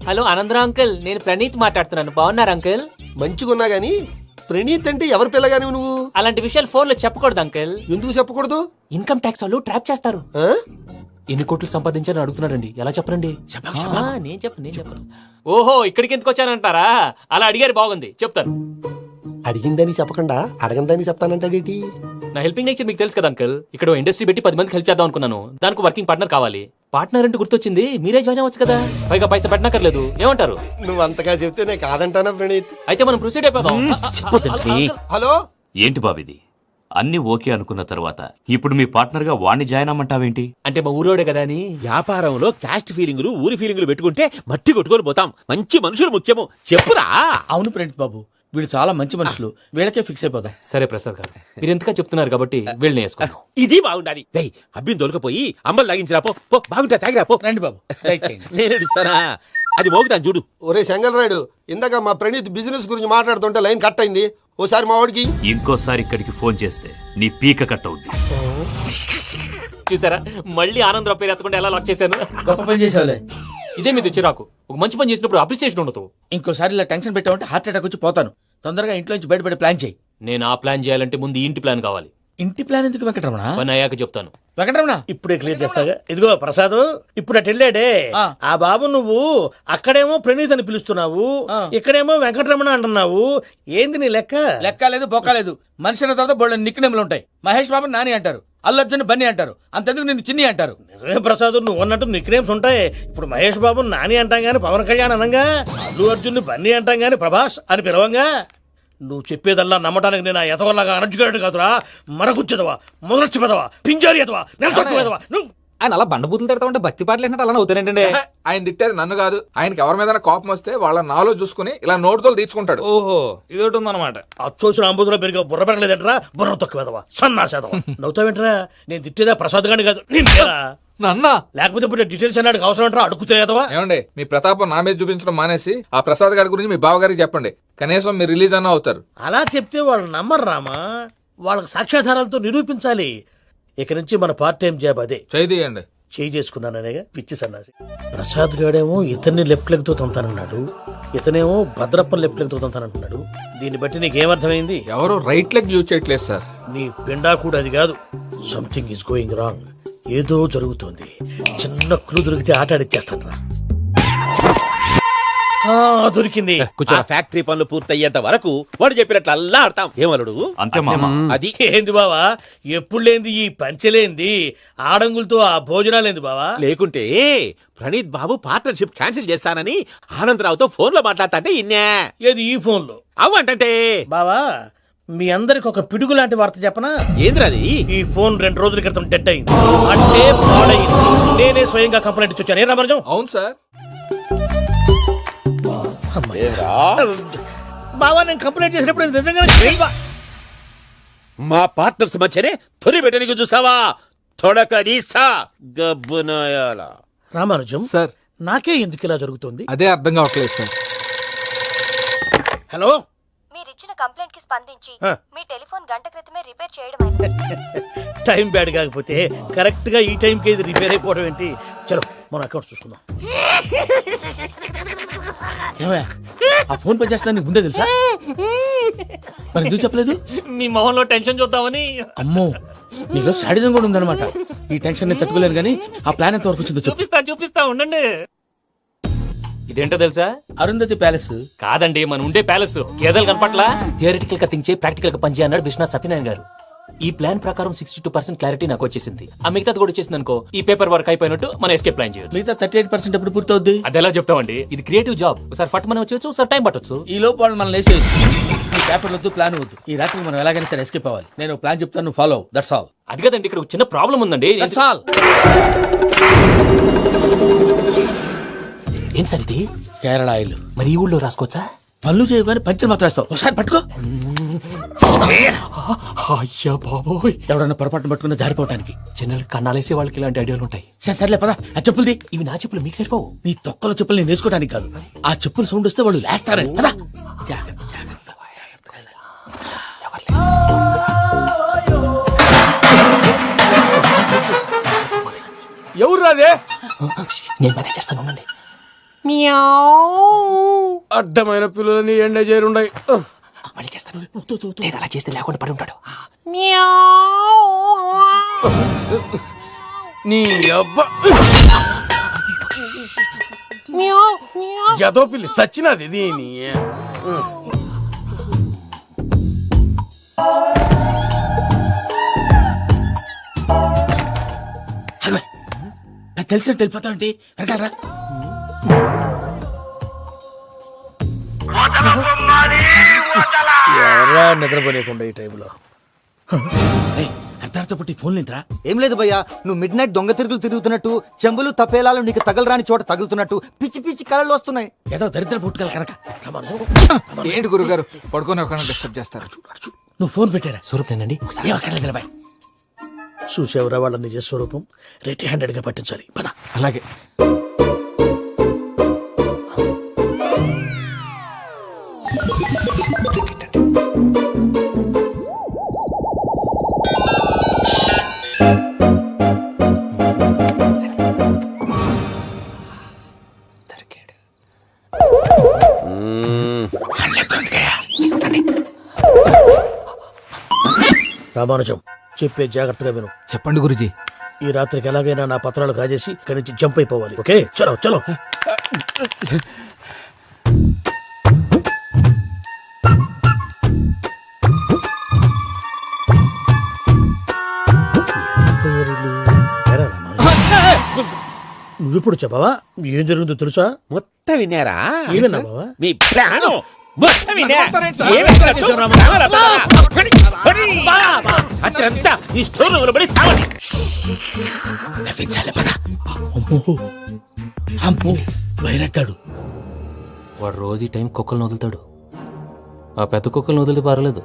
హలో ఆనందరావు అంకుల్, నేను ప్రణీత్ మాట్లాడుతున్నాను. బాగున్నారు అంకుల్? మంచిగున్నా గాని ప్రణీత్ అంటే ఎవరి పిల్లగాని నువ్వు? అలాంటి విషయాలు ఫోన్ లో చెప్పకూడదు అంకుల్. ఎందుకు చెప్పకూడదు? ఇన్కమ్ ట్యాక్స్ వాళ్ళు ట్రాప్ చేస్తారు. ఎన్ని కోట్లు సంపాదించాలని అడుగుతున్నారండి, ఎలా చెప్పరండి? నేను చెప్పను. ఓహో ఇక్కడికి ఎందుకు వచ్చానంటారా? అలా అడిగారు, బాగుంది, చెప్తాను. అడిగిందని చెప్పకుండా అడగందని చెప్తానంటాడేటి? నా హెల్పింగ్ నేచర్ మీకు తెలుసు కదా అంకుల్. ఇక్కడ ఇండస్ట్రీ పెట్టి 10 మందికి హెల్ప్ చేద్దాం అనుకున్నాను. దానికి వర్కింగ్ పార్ట్నర్ కావాలి. పార్ట్నర్ అంటే గుర్తొచ్చింది, మీరే జాయిన్ అవ్వచ్చు కదా. పైగా పైసా పెట్టనక్కర్లేదు. ఏమంటారు? నువ్వు అంతగా చెప్తే నేను కాదంటానా ప్రణీత్? అయితే మనం ప్రొసీడ్ అయిపోదాం. హలో, ఏంటి బాబిది? అన్ని ఓకే అనుకున్న తర్వాత ఇప్పుడు మీ పార్ట్నర్ గా వాణ్ణి జాయిన్ అమ్మంటావేంటి? అంటే మా ఊరోడే కదా అని. వ్యాపారంలో క్యాస్ట్ ఫీలింగులు, ఊరి ఫీలింగులు పెట్టుకుంటే మట్టి కొట్టుకొని పోతాం. మంచి మనుషులు ముఖ్యము, చెప్పురా. అవును ప్రణీత్ బాబు, వీళ్ళు చాలా మంచి మనుషులు, వీళ్ళకే ఫిక్స్ అయిపోతాం. సరే ప్రసాద్ గారు, మీరు ఎంతగా చెప్తున్నారు కాబట్టి వీళ్ళని వేసుకుందాం. ఇది బాగుండాలి. డై అబ్బిని దొలకపోయి అమ్మలు లాగించిరా పో. బాగుంటా తాగిరా పో. రండి బాబు, నేను ఇస్తానా? అది మోగుతాను చూడు. ఒరే చెంగల్ రాయుడు, ఇందాక మా ప్రణీత్ బిజినెస్ గురించి మాట్లాడుతుంటే లైన్ కట్ అయింది. ఓసారి మా వాడికి ఇంకోసారి ఇక్కడికి ఫోన్ చేస్తే నీ పీక కట్ అవుద్ది. చూసారా, మళ్ళీ ఆనందరావు పేరు ఎత్తకుండా ఎలా లాక్ చేశాను. గొప్ప పని చేసావులే. ఇదే మీద చిరాకు. ఒక మంచి పని చేసినప్పుడు అప్రిసియేషన్ ఉండదు. ఇంకోసారి ఇలా టెన్షన్ పెట్టామంటే హార్ట్ అటాక్ వచ్చి పోతాను. తొందరగా ఇంట్లో నుంచి బయటపడే ప్లాన్ చేయి. నేను ఆ ప్లాన్ చేయాలంటే ముందు ఇంటి ప్లాన్ కావాలి. ఇంటి ప్లాన్ ఎందుకు వెంకటరమణ? పని అయ్యాక చెప్తాను. వెంకటరమణ ఇప్పుడే క్లియర్ చేస్తాగా. ఇదిగో ప్రసాద్, ఇప్పుడు అటు వెళ్ళాడే ఆ బాబు, నువ్వు అక్కడేమో ప్రణీత్ అని పిలుస్తున్నావు, ఇక్కడేమో వెంకటరమణ అంటున్నావు. ఏంది నీ లెక్క? లెక్క లేదు, బొక్క లేదు. మనిషి అన్న తర్వాత బోళ్ళ నిక్నెములు ఉంటాయి. మహేష్ బాబు నాని అంటారు, అల్లు అర్జున్ బన్నీ అంటారు, అంతెందుకు నిన్ను చిన్ని అంటారు. నిజమే ప్రసాద్, నువ్వు అన్నట్టు నిక్నేమ్స్ ఉంటాయి. ఇప్పుడు మహేష్ బాబు నాని అంటాం గాని పవన్ కళ్యాణ్ అనంగా, అల్లు అర్జున్ బన్నీ అంటాం గాని ప్రభాస్ అని పిలవంగా. నువ్వు చెప్పేదల్లా నమ్మటానికి నేను ఆ ఎతవల్లాగా అనర్జుగాడు కాదురా. మరగుచ్చదవా, మొదలచ్చి పెదవా, పింజారి ఎదవా, నెలసొక్కుదవా. నువ్వు ఆయన అలా బండబూతులు తిడతా ఉంటే భక్తి పాటలు ఏంటంటే అలా అవుతానంటే. ఆయన తిట్టేది నన్ను కాదు, ఆయనకి ఎవరి మీద కోపం వస్తే వాళ్ళ నాలో చూసుకుని ఇలా నోటుతో తీర్చుకుంటాడు. ఓహో ఇదొకటి ఉందన్నమాట. అచ్చోసిన అంబుధులో పెరిగా బుర్ర పెరగలేదంటరా, బుర్ర తొక్కువేదవా, సన్నాసేదవా. నవ్వుతావేంట్రా? నేను తిట్టేదా ప్రసాద్ గాని కాదు, నన్నా. లేకపోతే ఇప్పుడు డీటెయిల్స్ అన్నాడు అవసరం అంటారా? అడుగుతాయేదవా. ఏమండి, మీ ప్రతాపం నా మీద చూపించడం మానేసి ఆ ప్రసాద్ గారి గురించి మీ బావగారికి చెప్పండి. కనీసం మీరు రిలీజ్ అన్న అవుతారు. అలా చెప్తే వాళ్ళు నమ్మరు రామా. వాళ్ళకి సాక్ష్యాధారాలతో నిరూపించాలి. ఇక నుంచి మన పార్ట్ టైం జాబ్ అదే. చేయండి. చేయి చేసుకున్నాననేగా పిచ్చి సన్నాసి. ప్రసాద్ గాడేమో ఇతన్ని లెఫ్ట్ లెగ్ తో తొంతానన్నాడు, ఇతనేమో భద్రప్పని లెఫ్ట్ లెగ్ తో తొంతానంటున్నాడు. దీన్ని బట్టి నీకేమర్థమైంది? ఎవరు రైట్ లెగ్ యూజ్ చేయట్లేదు సార్. నీ పిండా కూడా అది కాదు. Something is going wrong. ఏదో జరుగుతోంది. చిన్న క్లూ దొరికితే ఆట ఆడిచ్చేస్తాను రా. దొరికింది. ఆ ఫ్యాక్టరీ పనులు పూర్తయ్యేంత వరకు వాడు చెప్పినట్లు అల్లా ఆడతాం ఏమలుడు అంతే మామ. అది ఏంది బావా ఎప్పుడు లేంది ఈ పంచలేంది ఆడంగులతో ఆ భోజనాలేంది బావా? లేకుంటే ప్రణీత్ బాబు పార్ట్నర్షిప్ క్యాన్సిల్ చేస్తానని ఆనందరావుతో ఫోన్ లో మాట్లాడతాంటే ఇన్నే ఏది ఈ ఫోన్ లో? అవ్వంటే బావా మీ అందరికి ఒక పిడుగు లాంటి వార్త చెప్పనా? ఏంద్రది? ఈ ఫోన్ 2 రోజుల క్రితం డెడ్ అయింది, అంటే పాడైంది. నేనే స్వయంగా కంప్లైంట్ ఇచ్చి వచ్చాను. ఏ రామరాజం? అవును సార్. బావా నేను కంప్లైంట్ చేసినప్పుడు ఇది నిజంగానే మా పార్ట్నర్స్ మధ్యనే తొలి పెట్టడానికి చూసావా? తొడక తీసా గబ్బునాయాల. రామానుజం సార్ నాకే ఎందుకు ఇలా జరుగుతుంది? అదే అర్థం కావట్లేదు సార్. హలో, మీరిచ్చిన కంప్లైంట్ కి స్పందించి ఆ. మీ టెలిఫోన్ గంట క్రితమే రిపేర్ చేయడం టైం బ్యాడ్ కాకపోతే కరెక్ట్ గా ఈ టైం కి ఇది రిపేర్ అయిపోవడం ఏంటి? చలో మన అకౌంట్ చూసుకుందాం. ఏమయ్యా, ఆ ఫోన్ పని చేస్తున్నా నీకు ముందే తెలుసా? మరి ఎందుకు చెప్పలేదు? మీ మొహంలో టెన్షన్ చూద్దామని. అమ్మో, నీలో శాడిజం కూడా ఉందన్నమాట. ఈ టెన్షన్ నేను తట్టుకోలేను కానీ ఆ ప్లాన్ ఎంత వరకు వచ్చిందో చెప్పు. చూపిస్తా ఉండండి. ఇదేంటో తెలుసా? అరుంధతి ప్యాలెస్ కాదండి, మన ఉండే ప్యాలెస్. గేదెలు కనపట్లా? థియరిటికల్ గా థింక్ చేయి, ప్రాక్టికల్ గా పనిచేయ అన్నాడు విశ్వనాథ్ సత్యనారాయణ గారు. ఈ ప్లాన్ ప్రకారం 62% క్లారిటీ నాకు వచ్చేసింది. ఆ మిగతాది కూడా వచ్చేసింది అనుకో, ఈ పేపర్ వర్క్ అయిపోయినట్టు మనం ఎస్కేప్ ప్లాన్ చేయొచ్చు. మిగతా 38% ఎప్పుడు పూర్తవుద్ది? అది ఎలా చెప్తామండి? ఇది క్రియేటివ్ జాబ్. ఒకసారి ఫట్ మనం వచ్చేచ్చు, ఒకసారి టైం పట్టొచ్చు. ఈ లోపు వాళ్ళు మనం లేసేయచ్చు. ఈ పేపర్ వద్దు, ప్లాన్ వద్దు. ఈ రాత్రి మనం ఎలాగైనా సరే ఎస్కేప్ అవ్వాలి. నేను ప్లాన్ చెప్తాను, నువ్వు ఫాలో. That's all. అది కదండి, ఇక్కడ ఒక చిన్న ప్రాబ్లం ఉందండి. That's all. ఏం సార్ ఇది? కేరళ ఆయిల్. మరి ఈ ఊళ్ళో రాసుకోవచ్చా? పనులు చేయగానే పంచర్ మాత్రం వేస్తావు. ఒకసారి పట్టుకో. అయ్యా బాబోయ్, ఎవడన్నా పొరపాటున పట్టుకున్న జారిపోవటానికి. జనరల్ కన్నాలేసే వాళ్ళకి ఇలాంటి ఐడియాలు ఉంటాయి. సర్లే పదా, ఆ చెప్పులది. ఇవి నా చెప్పులు మీకు సరిపోవు. నీ తొక్కల చెప్పులు నేను వేసుకోవడానికి కాదు, ఆ చెప్పులు సౌండ్ వస్తే వాళ్ళు లేస్తారని. పదా. ఎవరు రాదే? నేను మేనేజ్ చేస్తాను, ఉండండి. అడ్డమైన పిల్లలని ఎండ చేరుండయి. మళ్ళీ చేస్తాను. లేదు, అలా చేస్తే లేకుండా పడి ఉంటాడు. నీ అబ్బా ఎదో పిల్లి సచ్చినది దీని. నాకు తెలిసినట్టు వెళ్ళిపోతా ఉంటే వెనకాలరా. ఎవరా నిద్రపోలేకుండా ఈ టైంలో? అర్ధార్థ పుట్టి ఫోన్ లేంట్రా. ఏం లేదు భయ్యా, నువ్వు మిడ్ నైట్ దొంగ తిరుగులు తిరుగుతున్నట్టు, చెంబులు తపేలాలు నీకు తగలరాని చోట తగులుతున్నట్టు పిచ్చి పిచ్చి కళలు వస్తున్నాయి. ఏదో దరిద్ర పుట్టుకల కనుక. ఏంటి గురుగారు పడుకొని ఒక డిస్టర్బ్ చేస్తారు? నువ్వు ఫోన్ పెట్టారా? స్వరూప్ నేనండి. ఒకసారి ఏమక్కర్లేదు బాయ్. చూసేవరా వాళ్ళ నిజ స్వరూపం. రెట్టి హ్యాండెడ్ గా పట్టించాలి. పద. అలాగే. రామానుజం చెప్పే జాగ్రత్తగా విను. చెప్పండి గురుజీ. ఈ రాత్రికి ఎలాగైనా నా పత్రాలు కాజేసి ఇక్కడి నుంచి జంప్ అయిపోవాలి. ఓకే, చలో చలో. నువ్విప్పుడు చెప్పవా ఏం జరిగిందో తెలుసా? మొత్తం విన్నారా? ఏమన్నా బావా? మీ ప్లాను మొత్తం విన్నా. అత్రంతా ఈ స్టోర్ రూమ్ లో పడి సావాలి. నవ్వించాలి పద. అమ్మో అమ్మో, వైరక్కాడు. వాడు రోజు ఈ టైం కుక్కలను వదులుతాడు. ఆ పెద్ద కుక్కలను వదిలితే పర్లేదు,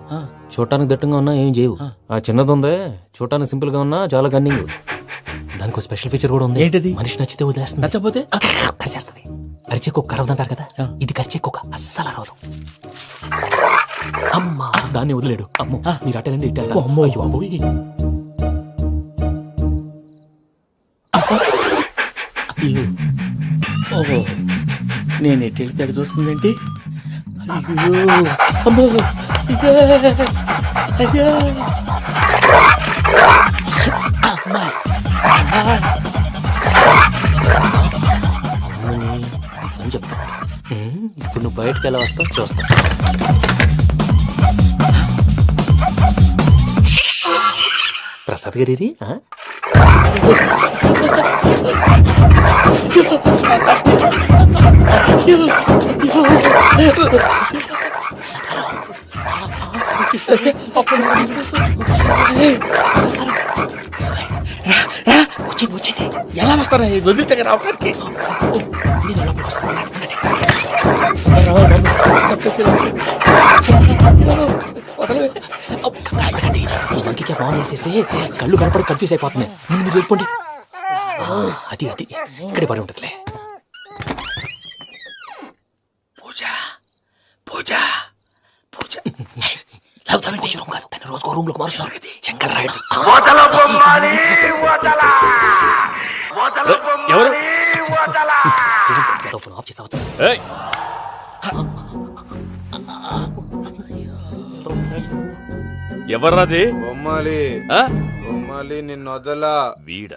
చూడటానికి దట్టంగా ఉన్నా ఏం చేయవు. ఆ చిన్నది ఉందే, చూడటానికి సింపుల్ గా ఉన్నా చాలా కన్నింగ్. దానికి ఒక స్పెషల్ ఫీచర్ కూడా ఉంది. ఏంటిది? మనిషి నచ్చితే వదిలేస్తుంది, నచ్చపోతే కరిచేస్తుంది. అరిచే కుక్క అరవదంటారు కదా, ఇది కరిచే కుక్క అస్సలు అరవదు. అమ్మా, దాన్ని వదిలేడు. అమ్మో, మీరు అటెండి ఇటు వెళ్తారు. అమ్మో. అయ్యో అబ్బోయ్. ఓహో, నేను ఎటు వెళ్తే అటు చూస్తుందేంటి? అయ్యో అమ్మో, ఇదే, అదే. అమ్మా, అని చెప్తా. బయటకు ఎలా వస్తా చూస్తా. ప్రసాద్ గారి ఎలా వస్తారా వదిలితే రావడానికి? ఇంకే బాగా వేసేస్తే కళ్ళు కనపడి కన్ఫ్యూజ్ అయిపోతున్నాయి. మీరు వెళ్ళిపోండి. అది అది ఇక్కడే పడి ఉంటుందిలే. పూజ పూజ పూజ లాగుతామంటే రూమ్ కాదు, తను రోజుకో రూమ్ లోకి మారుస్తున్నారు కదా. చెంకల్ రాయడు. ఎవరు ఫోన్ ఆఫ్ చేసావచ్చు. ఎవర్రాది? బొమ్మాలి ఆ? బొమ్మాలి నిన్ను వదలా. వీడ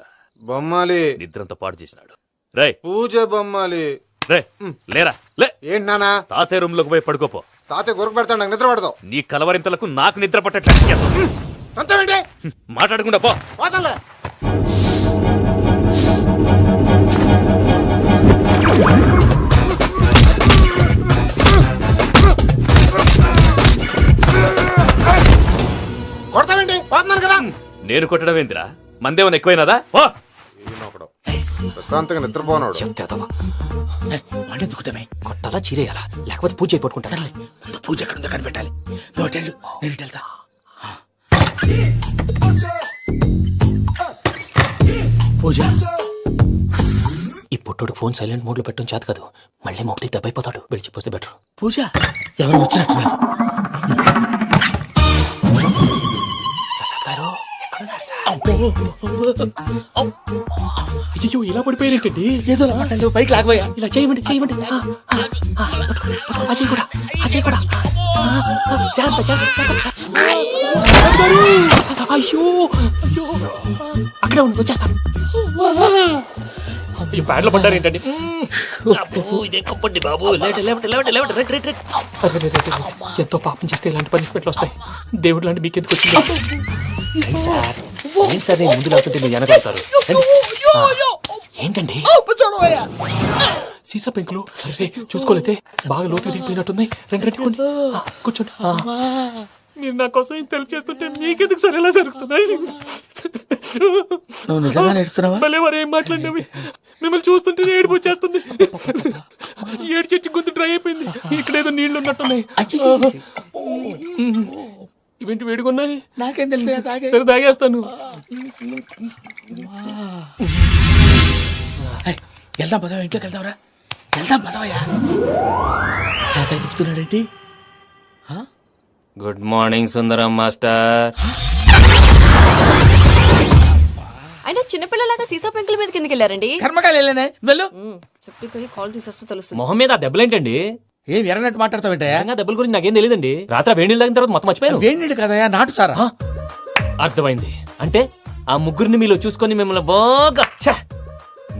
బొమ్మాలి నిద్రంతా పాడు చేసినాడు. రే పూజ బొమ్మాలి. రే లేరా లే. ఏంటి నానా? తాతయ్య రూమ్ లోకి పోయి పడుకోపో. తాతయ్య గురకు పెడతాడు, నాకు నిద్ర పడతావు. నీ కలవరింతలకు నాకు నిద్ర పట్టట్లేదు. మాట్లాడకుండా పో. కొడతావేంటి? పోతున్నాను కదా. నేను కొట్టడం ఏంటిరా? మందేమన్నా ఎక్కువైనదా? పో. ఈయనొకడు ప్రశాంతంగా నిద్రపోనాడు. వాడెందుకుతామే కొట్టాలా చీరేయాలా లేకపోతే పూజ అయిపోట్టుకుంటా. సర్లే ముందు పూజ ఎక్కడ ఉందో కనిపెట్టాలి. నువ్వు అటు వెళ్ళు, నేను ఇటు వెళ్తా. పూజ ఈ పుట్టోడు ఫోన్ సైలెంట్ మోడ్ లో పెట్టడం చేత కాదు. మళ్ళీ మొక్కి దెబ్బైపోతాడు. విడిచిపోతే బెటర్. పూజ ఎవరు వచ్చినట్టున్నారు? ప్రసాద్ గారు ఎక్కడున్నారు సార్? అయ్యో ఇలా పడిపోయినట్టండి. ఏదో మాటలు పైకి లాగబోయా. ఇలా చేయమండి చేయమండి. అజయ్ కూడా అజయ్ కూడా జాగ్రత్త జాగ్రత్త జాగ్రత్త. అయ్యో అయ్యో అక్కడే ఉండి వచ్చేస్తాను. ఈ బ్యాడ్లో పడ్డారు ఏంటండి? ఇదే కప్పండి బాబు. ఎంతో పాపం చేస్తే ఇలాంటి పనిష్మెంట్లు వస్తాయి. దేవుడు లాంటి మీకు ఎందుకు వచ్చింది? సార్ ఏంటి సార్, నేను ముందు లేకుంటే మీరు వెనకాడతారు. ఏంటండి సీసా పెంకులు? అరే చూసుకోలేతే బాగా లోతుగా దిగిపోయినట్టున్నాయి. రెండు రెండు కొన్ని కూర్చోండి. మీరు నా కోసం ఇంత హెల్ప్ చేస్తుంటే మీకెందుకు సరే ఎలా జరుగుతున్నాయి? నువ్వు నిజంగా నేర్చుతున్నావా? భలే వారు ఏం మాట్లాడినవి. మిమ్మల్ని చూస్తుంటే ఏడుపు వచ్చేస్తుంది. ఏడు చెట్టు గొంతు డ్రై అయిపోయింది. ఇక్కడ ఏదో నీళ్లు ఉన్నట్టున్నాయి. ఇవేంటి వేడుకున్నాయి? నాకేం తెలుసు. సరే తాగేస్తాను. వెళ్దాం పదవా, ఇంట్లోకి వెళ్దాంరా. వెళ్దాం పదవయ్యా. నాకై చెప్తున్నాడేంటి? Good morning Sundaram master. అయినా చిన్నపిల్లలాగా సీసా పెంకుల మీద కిందకి వెళ్ళారండి. కర్మకాయలు వెళ్ళానే వెళ్ళు. చెప్పి కాల్ తీసేస్తే తెలుస్తుంది. మొహం మీద ఆ దెబ్బలేంటండి? ఏం ఎర్రనట్టు మాట్లాడతావేంటయా? దెబ్బల గురించి నాకేం తెలియదండి. రాత్రి వేడి నీళ్ళు తాగిన తర్వాత మొత్తం మర్చిపోయాను. వేడి నీళ్ళు కదయా, నాటు సారా. అర్థమైంది. అంటే ఆ ముగ్గురిని మీలో చూసుకొని మిమ్మల్ని బాగా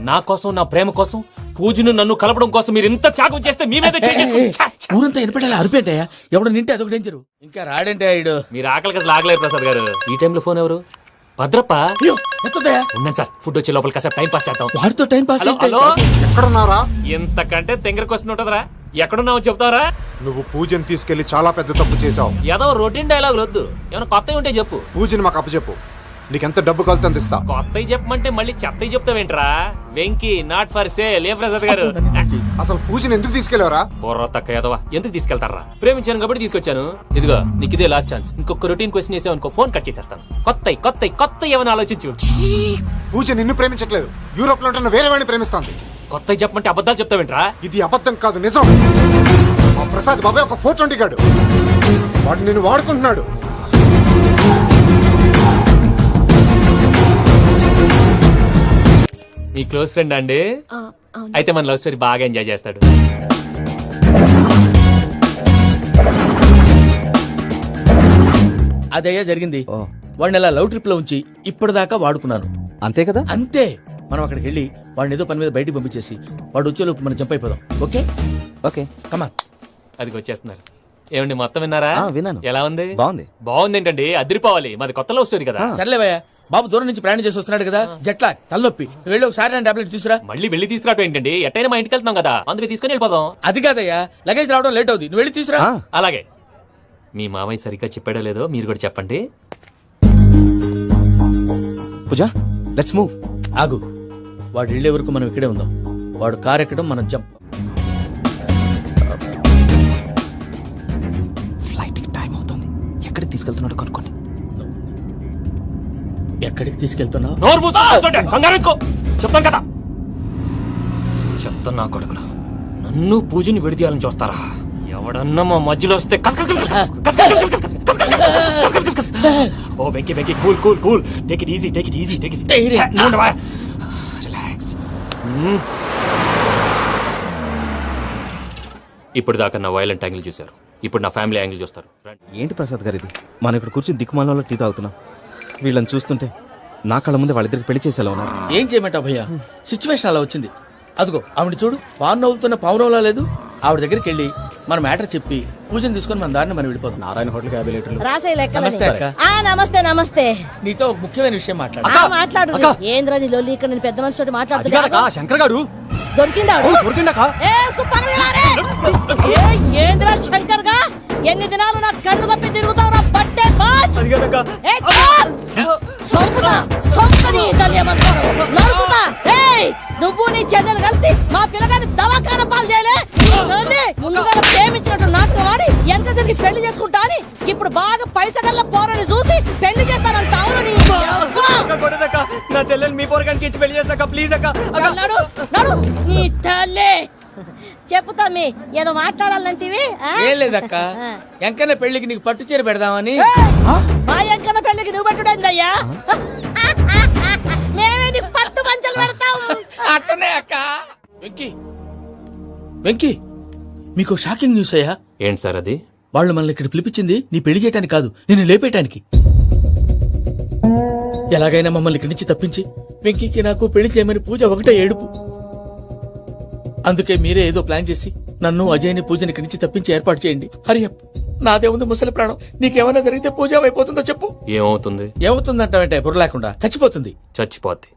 నా కోసం నా ప్రేమ కోసం పూజను నన్ను కలపడం కోసం మీరు ఇంత త్యాగం చేస్తే మీ మీద ఊరంతా ఎనపెట్టాలి అరిపేటయా. ఎవడు నింటే అదొక డేంజరు. ఇంకా రాడంటే ఆయుడు. మీరు ఆకలికి అసలు ఆగలేదు ప్రసాద్ గారు. ఈ టైంలో ఫోన్ ఎవరు? భద్రప్ప. ఉన్నాను సార్. ఫుడ్ వచ్చే లోపల కాసేపు టైం పాస్ చేద్దాం. వాడితో టైం పాస్. హలో ఎక్కడున్నారా? ఇంతకంటే తెంగర క్వశ్చన్ ఉంటుందిరా. ఎక్కడున్నావు చెప్తావరా? నువ్వు పూజని తీసుకెళ్లి చాలా పెద్ద తప్పు చేశావు. ఏదో రొటీన్ డైలాగ్ వద్దు, ఏమైనా కొత్తవి ఉంటే చెప్పు. పూజని మాకు అప్పచెప్పు. నీకెంత డబ్బు కలితే అంత ఇస్తా. కొత్తవి చెప్పమంటే మళ్ళీ చెత్తవి చెప్తావేంట్రా? Venky not for sale. ఏ ప్రసాద్ గారు అసలు పూజని ఎందుకు తీసుకెళ్లేవరా? బొర్ర తక్క ఏదవా. ఎందుకు తీసుకెళ్తారా? ప్రేమించాను కాబట్టి తీసుకొచ్చాను. ఇదిగో నీకు ఇదే లాస్ట్ ఛాన్స్. ఇంకొక రొటీన్ క్వశ్చన్ చేసావు అనుకో, ఫోన్ కట్ చేసేస్తాను. కొత్త ఏమైనా ఆలోచించు. పూజ నిన్ను ప్రేమించట్లేదు, యూరోప్ లో ఉంటున్న వేరే వాడిని ప్రేమిస్తాంది. కొత్తవి చెప్పమంటే అబద్ధాలు చెప్తావేంట్రా? ఇది అబద్ధం కాదు, నిజం. మా ప్రసాద్ బాబాయ్ ఒక 420 గాడు. వాడు నిన్ను వాడుకుంటున్నాడు. మీ క్లోజ్ ఫ్రెండ్ అండి? అయితే మన లవ్ స్టోరీ బాగా ఎంజాయ్ చేస్తాడు. అదయ్యా జరిగింది. వాడిని అలా లవ్ ట్రిప్ లో ఉంచి ఇప్పటిదాకా వాడుకున్నాను. అంతే కదా? అంతే. మనం అక్కడికి వెళ్ళి వాడిని ఏదో పని మీద బయటికి పంపించేసి వాడు వచ్చేలోపు మనం జంప్ అయిపోదాం. ఓకే ఓకే కమా. అది వచ్చేస్తున్నారు. ఏమండి మొత్తం విన్నారా? విన్నాను. ఎలా ఉంది? బాగుంది. బాగుంది ఏంటండి, అదిరిపోవాలి. మాది కొత్త లవ్ స్టోరీ కదా. సర్లేవయ్యా, బాబు దూరం నుంచి ప్రయాణం చేసి వస్తున్నాడు కదా, జట్లా తలనొప్పి, నువ్వు వెళ్ళి ఒకసారి టాబ్లెట్ తీసుకురా. మళ్ళీ వెళ్ళి తీసుకురావటం ఏంటండి? ఎట్టైనా మా ఇంటికి వెళ్తున్నాం కదా, అందుకే తీసుకుని వెళ్ళిపోదాం. అది కాదయ్యా, లగేజ్ రావడం లేట్ అవుతుంది, నువ్వు వెళ్ళి తీసుకురా. అలాగే. మీ మామయ్య సరిగ్గా చెప్పాడో లేదో మీరు కూడా చెప్పండి. పూజ, లెట్స్ మూవ్. ఆగు, వాడు వెళ్ళే వరకు మనం ఇక్కడే ఉందాం. వాడు కార్ ఎక్కడం, మనం జంప్. ఫ్లైట్ కి టైం అవుతుంది. ఎక్కడికి తీసుకెళ్తున్నాడో కనుక్కోండి. ఎక్కడికి తీసుకెళ్తున్నావు? నోరు మూసుకొని కూర్చోండి, కంగారు ఎందుకు? చెప్తాను కదా. చెప్తాను నా కొడుకురా, నన్ను పూజని విడిదీయాలని చూస్తారా? ఎవడన్నా మా మధ్యలో వస్తే ఓ Venky Venky, cool cool cool, take it easy, take it easy, take it easy, relax. ఇప్పుడు దాకా నా వైలెంట్ యాంగిల్ చూశారు, ఇప్పుడు నా ఫ్యామిలీ యాంగిల్ చూస్తారు. ఏంటి ప్రసాద్ గారు ఇది? మనం ఇక్కడ కూర్చొని దిక్కుమాలలో టీ తాగుతున్నాం. వీళ్ళని చూస్తుంటే నా కళ్ళ ముందే వాళ్ళిద్దరికి పెళ్లి చేసేలా ఉన్నారు. ఏం చేయమంటావు భయ్యా, సిచ్యువేషన్ అలా వచ్చింది. అదిగో ఆవిడ చూడు, పాను నవ్వుతున్న పావునవ్వులా లేదు. ఆవిడ దగ్గరికి వెళ్ళి మన మ్యాటర్ చెప్పి పూజను తీసుకొని మన దారిని మనం వెళ్ళిపోతాం. నారాయణ హోటల్ 50 లీటర్లు. నమస్తే అక్క. నమస్తే నమస్తే. నీతో ఒక ముఖ్యమైన విషయం మాట్లాడాలి. మాట్లాడు. ఏంద్రా నీ లొల్లి, ఇక్కడ నేను పెద్ద మనిషితో మాట్లాడుతున్నా. శంకర్ గారు దొరికిందాడు. ఏంద్రా శంకర్ గా, ఎన్ని దినాలు నా కళ్ళు కప్పి తిరుగుతావురా బట్టే బాచ్. నువ్వు నీ చెల్లెలు కలిసి మా పిల్లగాని దవాఖాన పాలు చేయలే. ముందుగా ప్రేమించినట్టు నాటకం ఆడి ఎంత తిరిగి పెళ్లి చేసుకుంటా అని ఇప్పుడు బాగా పైసగల్ల పోరని చూసి పెళ్లి చేస్తానంట. అవును నీ నా చెల్లెలు మీ పోరగానికి ఇచ్చి పెళ్లి చేస్తాక ప్లీజ్ అక్క. నడు నడు నీ తల్లి. చెప్పుతా మీ ఏదో మాట్లాడాలంటివి. ఏం లేదక్క, ఎంకన్న పెళ్లికి నీకు పట్టు చీర పెడదామని. మా ఎంకన్న పెళ్లికి నువ్వు పెట్టుడైందయ్యా, మేమే నీకు పట్టు పంచలు పెడతాం. అట్టనే అక్క. వెంకీ వెంకీ, మీకు షాకింగ్ న్యూస్ అయ్యా. ఏంటి సార్ అది? వాళ్ళు మనల్ని ఇక్కడ పిలిపించింది నీ పెళ్లి చేయడానికి కాదు, నిన్ను లేపేయటానికి. ఎలాగైనా మమ్మల్ని ఇక్కడి నుంచి తప్పించి వెంకీకి నాకు పెళ్లి చేయమని పూజ ఒకటే ఏడుపు. అందుకే మీరే ఏదో ప్లాన్ చేసి నన్ను అజయ్ని పూజని ఇక్కడి నుంచి తప్పించి ఏర్పాటు చేయండి. హరియప్, నాదే ఉంది ముసలి ప్రాణం. నీకేమైనా జరిగితే పూజ అయిపోతుందో చెప్పు. ఏమవుతుంది? ఏమవుతుందంటావంటే బుర్ర లేకుండా చచ్చిపోతుంది. చచ్చిపోద్ది.